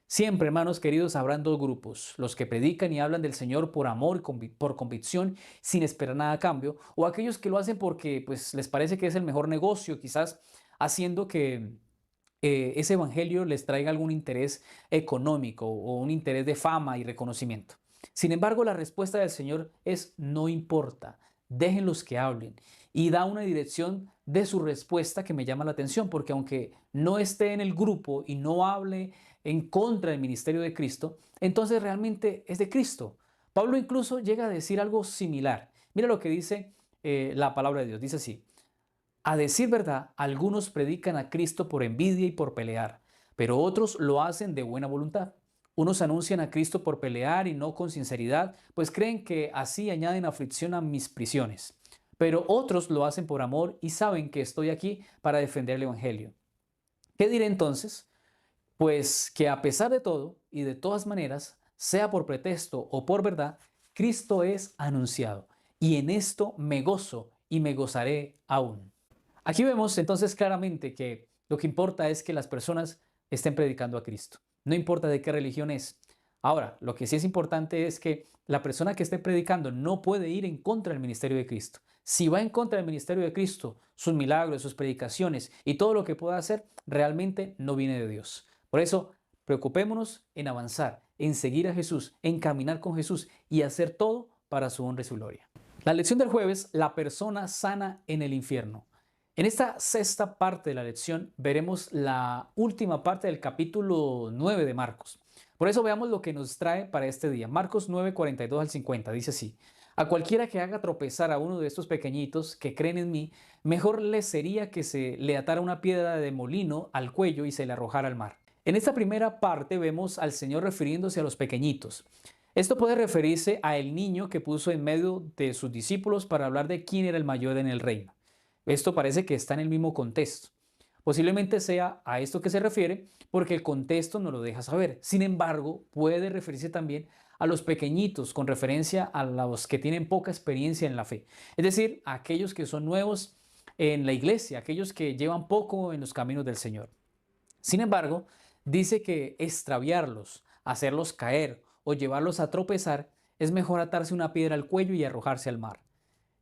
Siempre, hermanos queridos, habrán dos grupos, los que predican y hablan del Señor por amor y por convicción, sin esperar nada a cambio, o aquellos que lo hacen porque pues, les parece que es el mejor negocio, quizás haciendo que ese evangelio les traiga algún interés económico o un interés de fama y reconocimiento. Sin embargo, la respuesta del Señor es no importa, déjenlos que hablen, y da una dirección de su respuesta que me llama la atención, porque aunque no esté en el grupo y no hable en contra del ministerio de Cristo, entonces realmente es de Cristo. Pablo incluso llega a decir algo similar. Mira lo que dice la palabra de Dios. Dice así, a decir verdad, algunos predican a Cristo por envidia y por pelear, pero otros lo hacen de buena voluntad. Unos anuncian a Cristo por pelear y no con sinceridad, pues creen que así añaden aflicción a mis prisiones. Pero otros lo hacen por amor y saben que estoy aquí para defender el Evangelio. ¿Qué diré entonces? Pues que a pesar de todo y de todas maneras, sea por pretexto o por verdad, Cristo es anunciado. Y en esto me gozo y me gozaré aún. Aquí vemos entonces claramente que lo que importa es que las personas estén predicando a Cristo. No importa de qué religión es. Ahora, lo que sí es importante es que la persona que esté predicando no puede ir en contra del ministerio de Cristo. Si va en contra del ministerio de Cristo, sus milagros, sus predicaciones y todo lo que pueda hacer, realmente no viene de Dios. Por eso, preocupémonos en avanzar, en seguir a Jesús, en caminar con Jesús y hacer todo para su honra y su gloria. La lección del jueves, la persona sana en el infierno. En esta sexta parte de la lección veremos la última parte del capítulo 9 de Marcos. Por eso veamos lo que nos trae para este día. Marcos 9, 42 al 50 dice así: a cualquiera que haga tropezar a uno de estos pequeñitos que creen en mí, mejor le sería que se le atara una piedra de molino al cuello y se le arrojara al mar. En esta primera parte vemos al Señor refiriéndose a los pequeñitos. Esto puede referirse a el niño que puso en medio de sus discípulos para hablar de quién era el mayor en el reino. Esto parece que está en el mismo contexto. Posiblemente sea a esto que se refiere porque el contexto no lo deja saber. Sin embargo, puede referirse también a los pequeñitos con referencia a los que tienen poca experiencia en la fe. Es decir, a aquellos que son nuevos en la iglesia, aquellos que llevan poco en los caminos del Señor. Sin embargo, dice que extraviarlos, hacerlos caer o llevarlos a tropezar es mejor atarse una piedra al cuello y arrojarse al mar.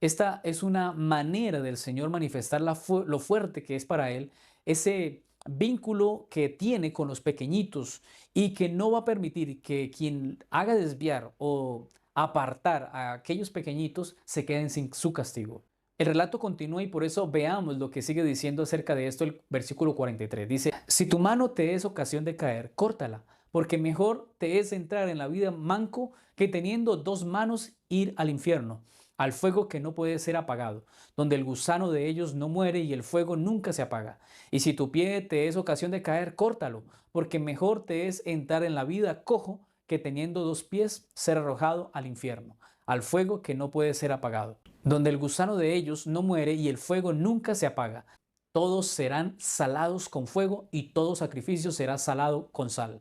Esta es una manera del Señor manifestar lo fuerte que es para Él, ese vínculo que tiene con los pequeñitos y que no va a permitir que quien haga desviar o apartar a aquellos pequeñitos se queden sin su castigo. El relato continúa y por eso veamos lo que sigue diciendo acerca de esto el versículo 43. Dice: si tu mano te es ocasión de caer, córtala, porque mejor te es entrar en la vida manco que teniendo dos manos ir al infierno, al fuego que no puede ser apagado, donde el gusano de ellos no muere y el fuego nunca se apaga. Y si tu pie te es ocasión de caer, córtalo, porque mejor te es entrar en la vida cojo que teniendo dos pies ser arrojado al infierno, al fuego que no puede ser apagado, donde el gusano de ellos no muere y el fuego nunca se apaga. Todos serán salados con fuego y todo sacrificio será salado con sal.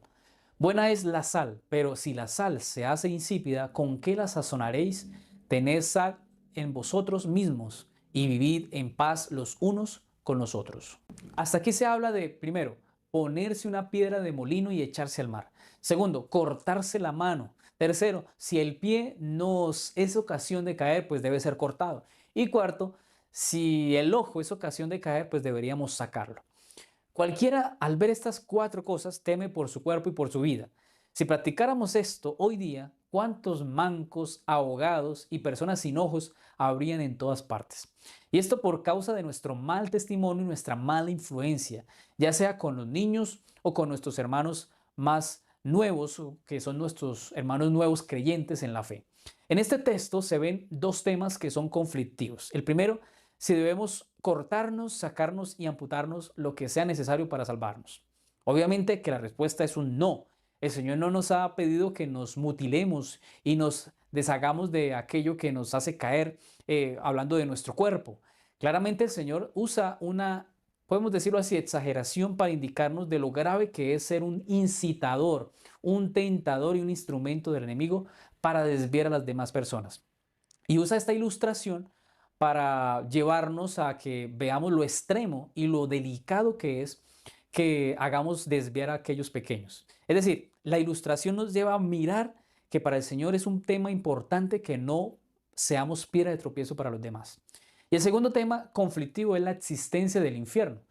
Buena es la sal, pero si la sal se hace insípida, ¿con qué la sazonaréis? Tened sal en vosotros mismos y vivid en paz los unos con los otros. Hasta aquí se habla de, primero, ponerse una piedra de molino y echarse al mar. Segundo, cortarse la mano. Tercero, si el pie nos es ocasión de caer, pues debe ser cortado. Y cuarto, si el ojo es ocasión de caer, pues deberíamos sacarlo. Cualquiera, al ver estas cuatro cosas, teme por su cuerpo y por su vida. Si practicáramos esto hoy día, ¿cuántos mancos, ahogados y personas sin ojos habrían en todas partes? Y esto por causa de nuestro mal testimonio y nuestra mala influencia, ya sea con los niños o con nuestros hermanos más nuevos, que son nuestros hermanos nuevos creyentes en la fe. En este texto se ven dos temas que son conflictivos. El primero, si debemos cortarnos, sacarnos y amputarnos lo que sea necesario para salvarnos. Obviamente que la respuesta es un no. El Señor no nos ha pedido que nos mutilemos y nos deshagamos de aquello que nos hace caer, hablando de nuestro cuerpo. Claramente el Señor usa una, podemos decirlo así, exageración para indicarnos de lo grave que es ser un incitador, un tentador y un instrumento del enemigo para desviar a las demás personas. Y usa esta ilustración para llevarnos a que veamos lo extremo y lo delicado que es que hagamos desviar a aquellos pequeños. Es decir, la ilustración nos lleva a mirar que para el Señor es un tema importante que no seamos piedra de tropiezo para los demás. Y el segundo tema conflictivo es la existencia del infierno,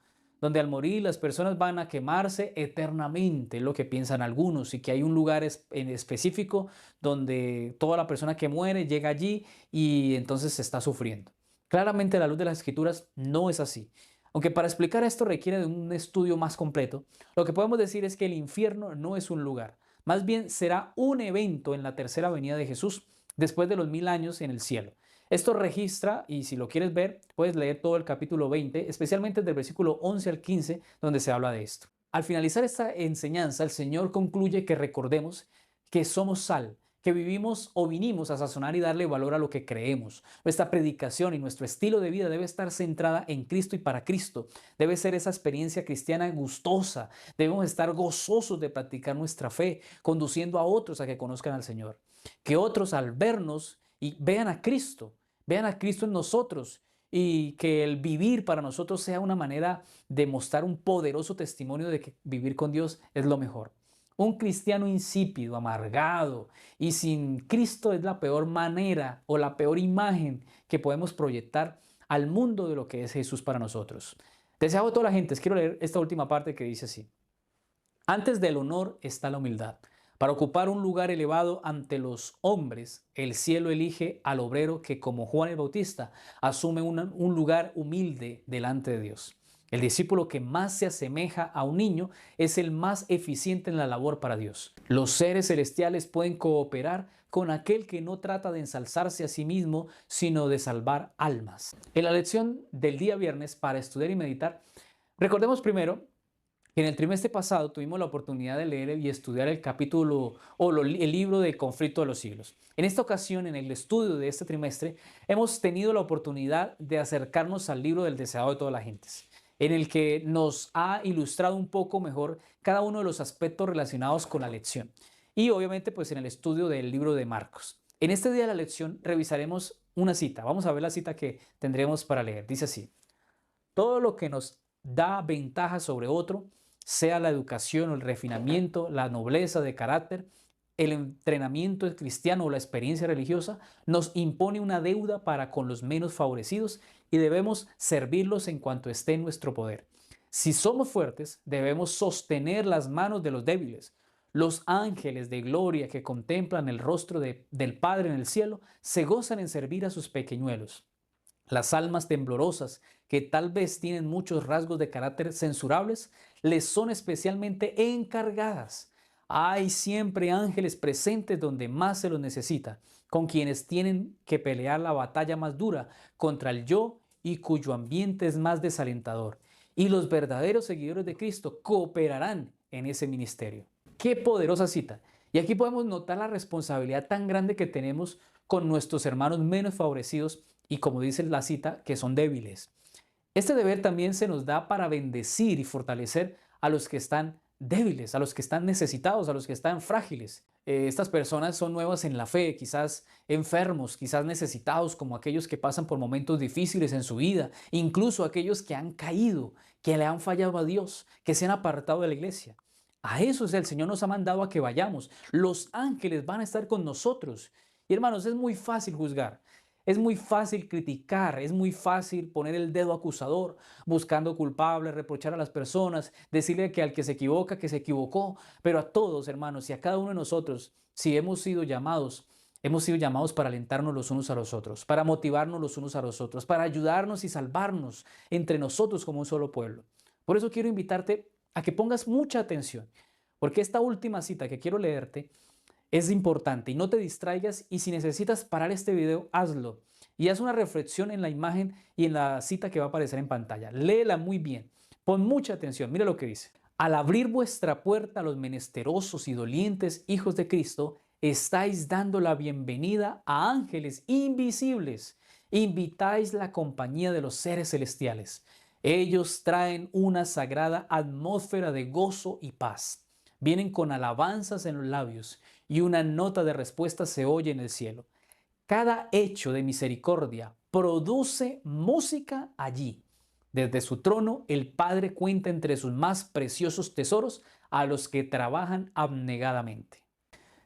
donde al morir las personas van a quemarse eternamente, lo que piensan algunos, y que hay un lugar en específico donde toda la persona que muere llega allí y entonces se está sufriendo. Claramente, a la luz de las Escrituras, no es así. Aunque para explicar esto requiere de un estudio más completo, lo que podemos decir es que el infierno no es un lugar, más bien será un evento en la tercera venida de Jesús después de los 1000 años en el cielo. Esto registra, y si lo quieres ver, puedes leer todo el capítulo 20, especialmente del versículo 11 al 15, donde se habla de esto. Al finalizar esta enseñanza, el Señor concluye que recordemos que somos sal, que vivimos o vinimos a sazonar y darle valor a lo que creemos. Nuestra predicación y nuestro estilo de vida debe estar centrada en Cristo y para Cristo. Debe ser esa experiencia cristiana gustosa. Debemos estar gozosos de practicar nuestra fe, conduciendo a otros a que conozcan al Señor. Que otros al vernos y vean a Cristo en nosotros y que el vivir para nosotros sea una manera de mostrar un poderoso testimonio de que vivir con Dios es lo mejor. Un cristiano insípido, amargado y sin Cristo es la peor manera o la peor imagen que podemos proyectar al mundo de lo que es Jesús para nosotros. Deseado a toda la gente, quiero leer esta última parte que dice así: antes del honor está la humildad. Para ocupar un lugar elevado ante los hombres, el cielo elige al obrero que, como Juan el Bautista, asume un lugar humilde delante de Dios. El discípulo que más se asemeja a un niño es el más eficiente en la labor para Dios. Los seres celestiales pueden cooperar con aquel que no trata de ensalzarse a sí mismo, sino de salvar almas. En la lección del día viernes para estudiar y meditar, recordemos primero que en el trimestre pasado tuvimos la oportunidad de leer y estudiar el capítulo el libro del conflicto de los siglos. En esta ocasión, en el estudio de este trimestre, hemos tenido la oportunidad de acercarnos al libro del deseado de todas las gentes, en el que nos ha ilustrado un poco mejor cada uno de los aspectos relacionados con la lección. Y obviamente pues en el estudio del libro de Marcos. En este día de la lección revisaremos una cita. Vamos a ver la cita que tendremos para leer. Dice así: todo lo que nos da ventaja sobre otro, sea la educación o el refinamiento, la nobleza de carácter, el entrenamiento cristiano o la experiencia religiosa, nos impone una deuda para con los menos favorecidos y debemos servirlos en cuanto esté en nuestro poder. Si somos fuertes, debemos sostener las manos de los débiles. Los ángeles de gloria que contemplan el rostro del Padre en el cielo se gozan en servir a sus pequeñuelos. Las almas temblorosas, que tal vez tienen muchos rasgos de carácter censurables, les son especialmente encargadas. Hay siempre ángeles presentes donde más se los necesita, con quienes tienen que pelear la batalla más dura contra el yo y cuyo ambiente es más desalentador. Y los verdaderos seguidores de Cristo cooperarán en ese ministerio. ¡Qué poderosa cita! Y aquí podemos notar la responsabilidad tan grande que tenemos con nuestros hermanos menos favorecidos y, como dice la cita, que son débiles. Este deber también se nos da para bendecir y fortalecer a los que están débiles, a los que están necesitados, a los que están frágiles. Estas personas son nuevas en la fe, quizás enfermos, quizás necesitados, como aquellos que pasan por momentos difíciles en su vida, incluso aquellos que han caído, que le han fallado a Dios, que se han apartado de la iglesia. A esos el Señor nos ha mandado a que vayamos. Los ángeles van a estar con nosotros. Y hermanos, es muy fácil juzgar. Es muy fácil criticar, es muy fácil poner el dedo acusador, buscando culpables, reprochar a las personas, decirle que al que se equivoca, que se equivocó, pero a todos, hermanos, y a cada uno de nosotros, si hemos sido llamados para alentarnos los unos a los otros, para motivarnos los unos a los otros, para ayudarnos y salvarnos entre nosotros como un solo pueblo. Por eso quiero invitarte a que pongas mucha atención, porque esta última cita que quiero leerte es importante y no te distraigas, y si necesitas parar este video, hazlo y haz una reflexión en la imagen y en la cita que va a aparecer en pantalla. Léela muy bien, pon mucha atención, mira lo que dice. Al abrir vuestra puerta a los menesterosos y dolientes hijos de Cristo, estáis dando la bienvenida a ángeles invisibles. Invitáis la compañía de los seres celestiales. Ellos traen una sagrada atmósfera de gozo y paz. Vienen con alabanzas en los labios y una nota de respuesta se oye en el cielo. Cada hecho de misericordia produce música allí. Desde su trono, el Padre cuenta entre sus más preciosos tesoros a los que trabajan abnegadamente.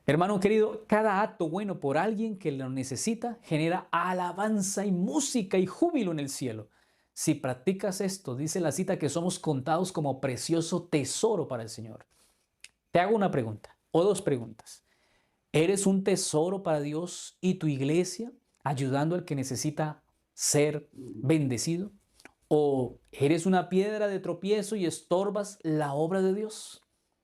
Hermano querido, cada acto bueno por alguien que lo necesita genera alabanza y música y júbilo en el cielo. Si practicas esto, dice la cita, que somos contados como precioso tesoro para el Señor. Te hago una pregunta o dos preguntas. ¿Eres un tesoro para Dios y tu iglesia, ayudando al que necesita ser bendecido? ¿O eres una piedra de tropiezo y estorbas la obra de Dios?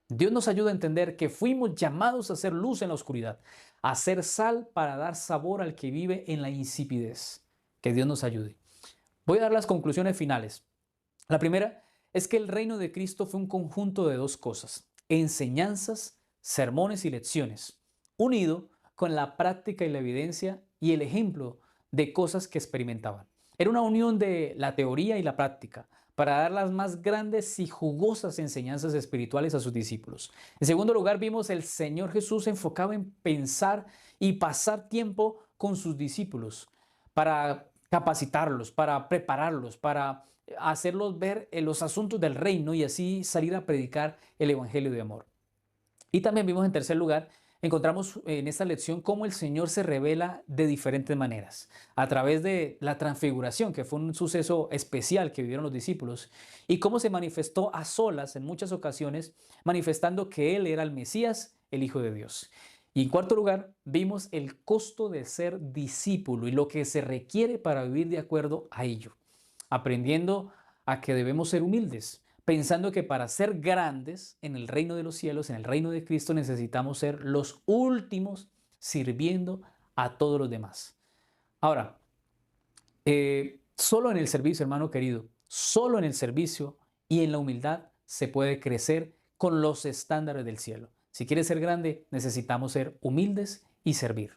Dios nos ayuda a entender que fuimos llamados a hacer luz en la oscuridad, a ser sal para dar sabor al que vive en la insipidez. Que Dios nos ayude. Voy a dar las conclusiones finales. La primera es que el reino de Cristo fue un conjunto de dos cosas: enseñanzas, sermones y lecciones, unido con la práctica y la evidencia y el ejemplo de cosas que experimentaban. Era una unión de la teoría y la práctica para dar las más grandes y jugosas enseñanzas espirituales a sus discípulos. En segundo lugar, vimos el Señor Jesús enfocado en pensar y pasar tiempo con sus discípulos para capacitarlos, para prepararlos, para hacerlos ver los asuntos del reino y así salir a predicar el evangelio de amor. Y también vimos, en tercer lugar, encontramos en esta lección cómo el Señor se revela de diferentes maneras, a través de la transfiguración, que fue un suceso especial que vivieron los discípulos, y cómo se manifestó a solas en muchas ocasiones, manifestando que Él era el Mesías, el Hijo de Dios. Y en cuarto lugar, vimos el costo de ser discípulo y lo que se requiere para vivir de acuerdo a ello, aprendiendo a que debemos ser humildes, pensando que para ser grandes en el reino de los cielos, en el reino de Cristo, necesitamos ser los últimos sirviendo a todos los demás. Ahora, solo en el servicio, hermano querido, solo en el servicio y en la humildad se puede crecer con los estándares del cielo. Si quieres ser grande, necesitamos ser humildes y servir.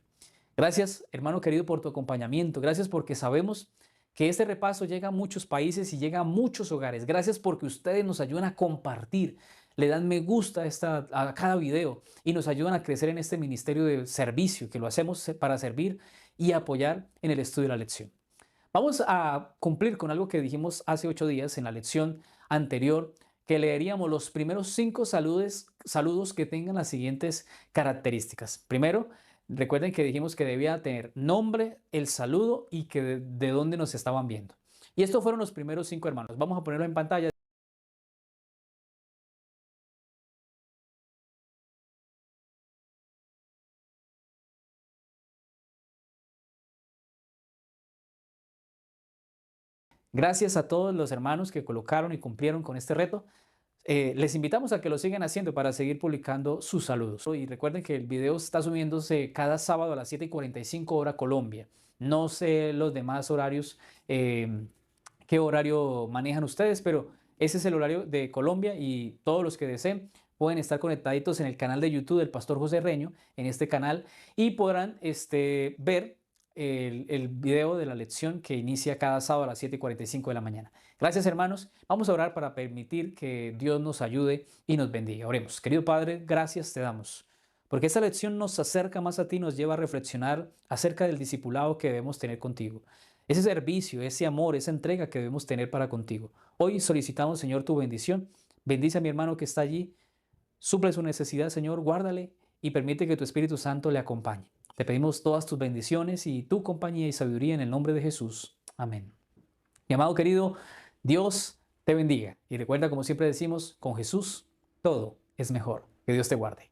Gracias, hermano querido, por tu acompañamiento. Gracias porque sabemos que este repaso llega a muchos países y llega a muchos hogares. Gracias porque ustedes nos ayudan a compartir, le dan me gusta a cada video y nos ayudan a crecer en este ministerio de servicio, que lo hacemos para servir y apoyar en el estudio de la lección. Vamos a cumplir con algo que dijimos hace 8 días en la lección anterior, que leeríamos los primeros 5 saludos que tengan las siguientes características. Primero, recuerden que dijimos que debía tener nombre, el saludo y que de dónde nos estaban viendo. Y estos fueron los primeros 5 hermanos. Vamos a ponerlo en pantalla. Gracias a todos los hermanos que colocaron y cumplieron con este reto. Les invitamos a que lo sigan haciendo para seguir publicando sus saludos. Y recuerden que el video está subiéndose cada sábado a las 7:45 hora Colombia. No sé los demás horarios, qué horario manejan ustedes, pero ese es el horario de Colombia y todos los que deseen pueden estar conectaditos en el canal de YouTube del Pastor José Reño, en este canal, y podrán ver el video de la lección que inicia cada sábado a las 7:45 de la mañana. Gracias, hermanos. Vamos a orar para permitir que Dios nos ayude y nos bendiga. Oremos. Querido Padre, gracias te damos, porque esta lección nos acerca más a ti, nos lleva a reflexionar acerca del discipulado que debemos tener contigo. Ese servicio, ese amor, esa entrega que debemos tener para contigo. Hoy solicitamos, Señor, tu bendición. Bendice a mi hermano que está allí. Suple su necesidad, Señor, guárdale y permite que tu Espíritu Santo le acompañe. Te pedimos todas tus bendiciones y tu compañía y sabiduría en el nombre de Jesús. Amén. Mi amado querido, Dios te bendiga. Y recuerda, como siempre decimos, con Jesús todo es mejor. Que Dios te guarde.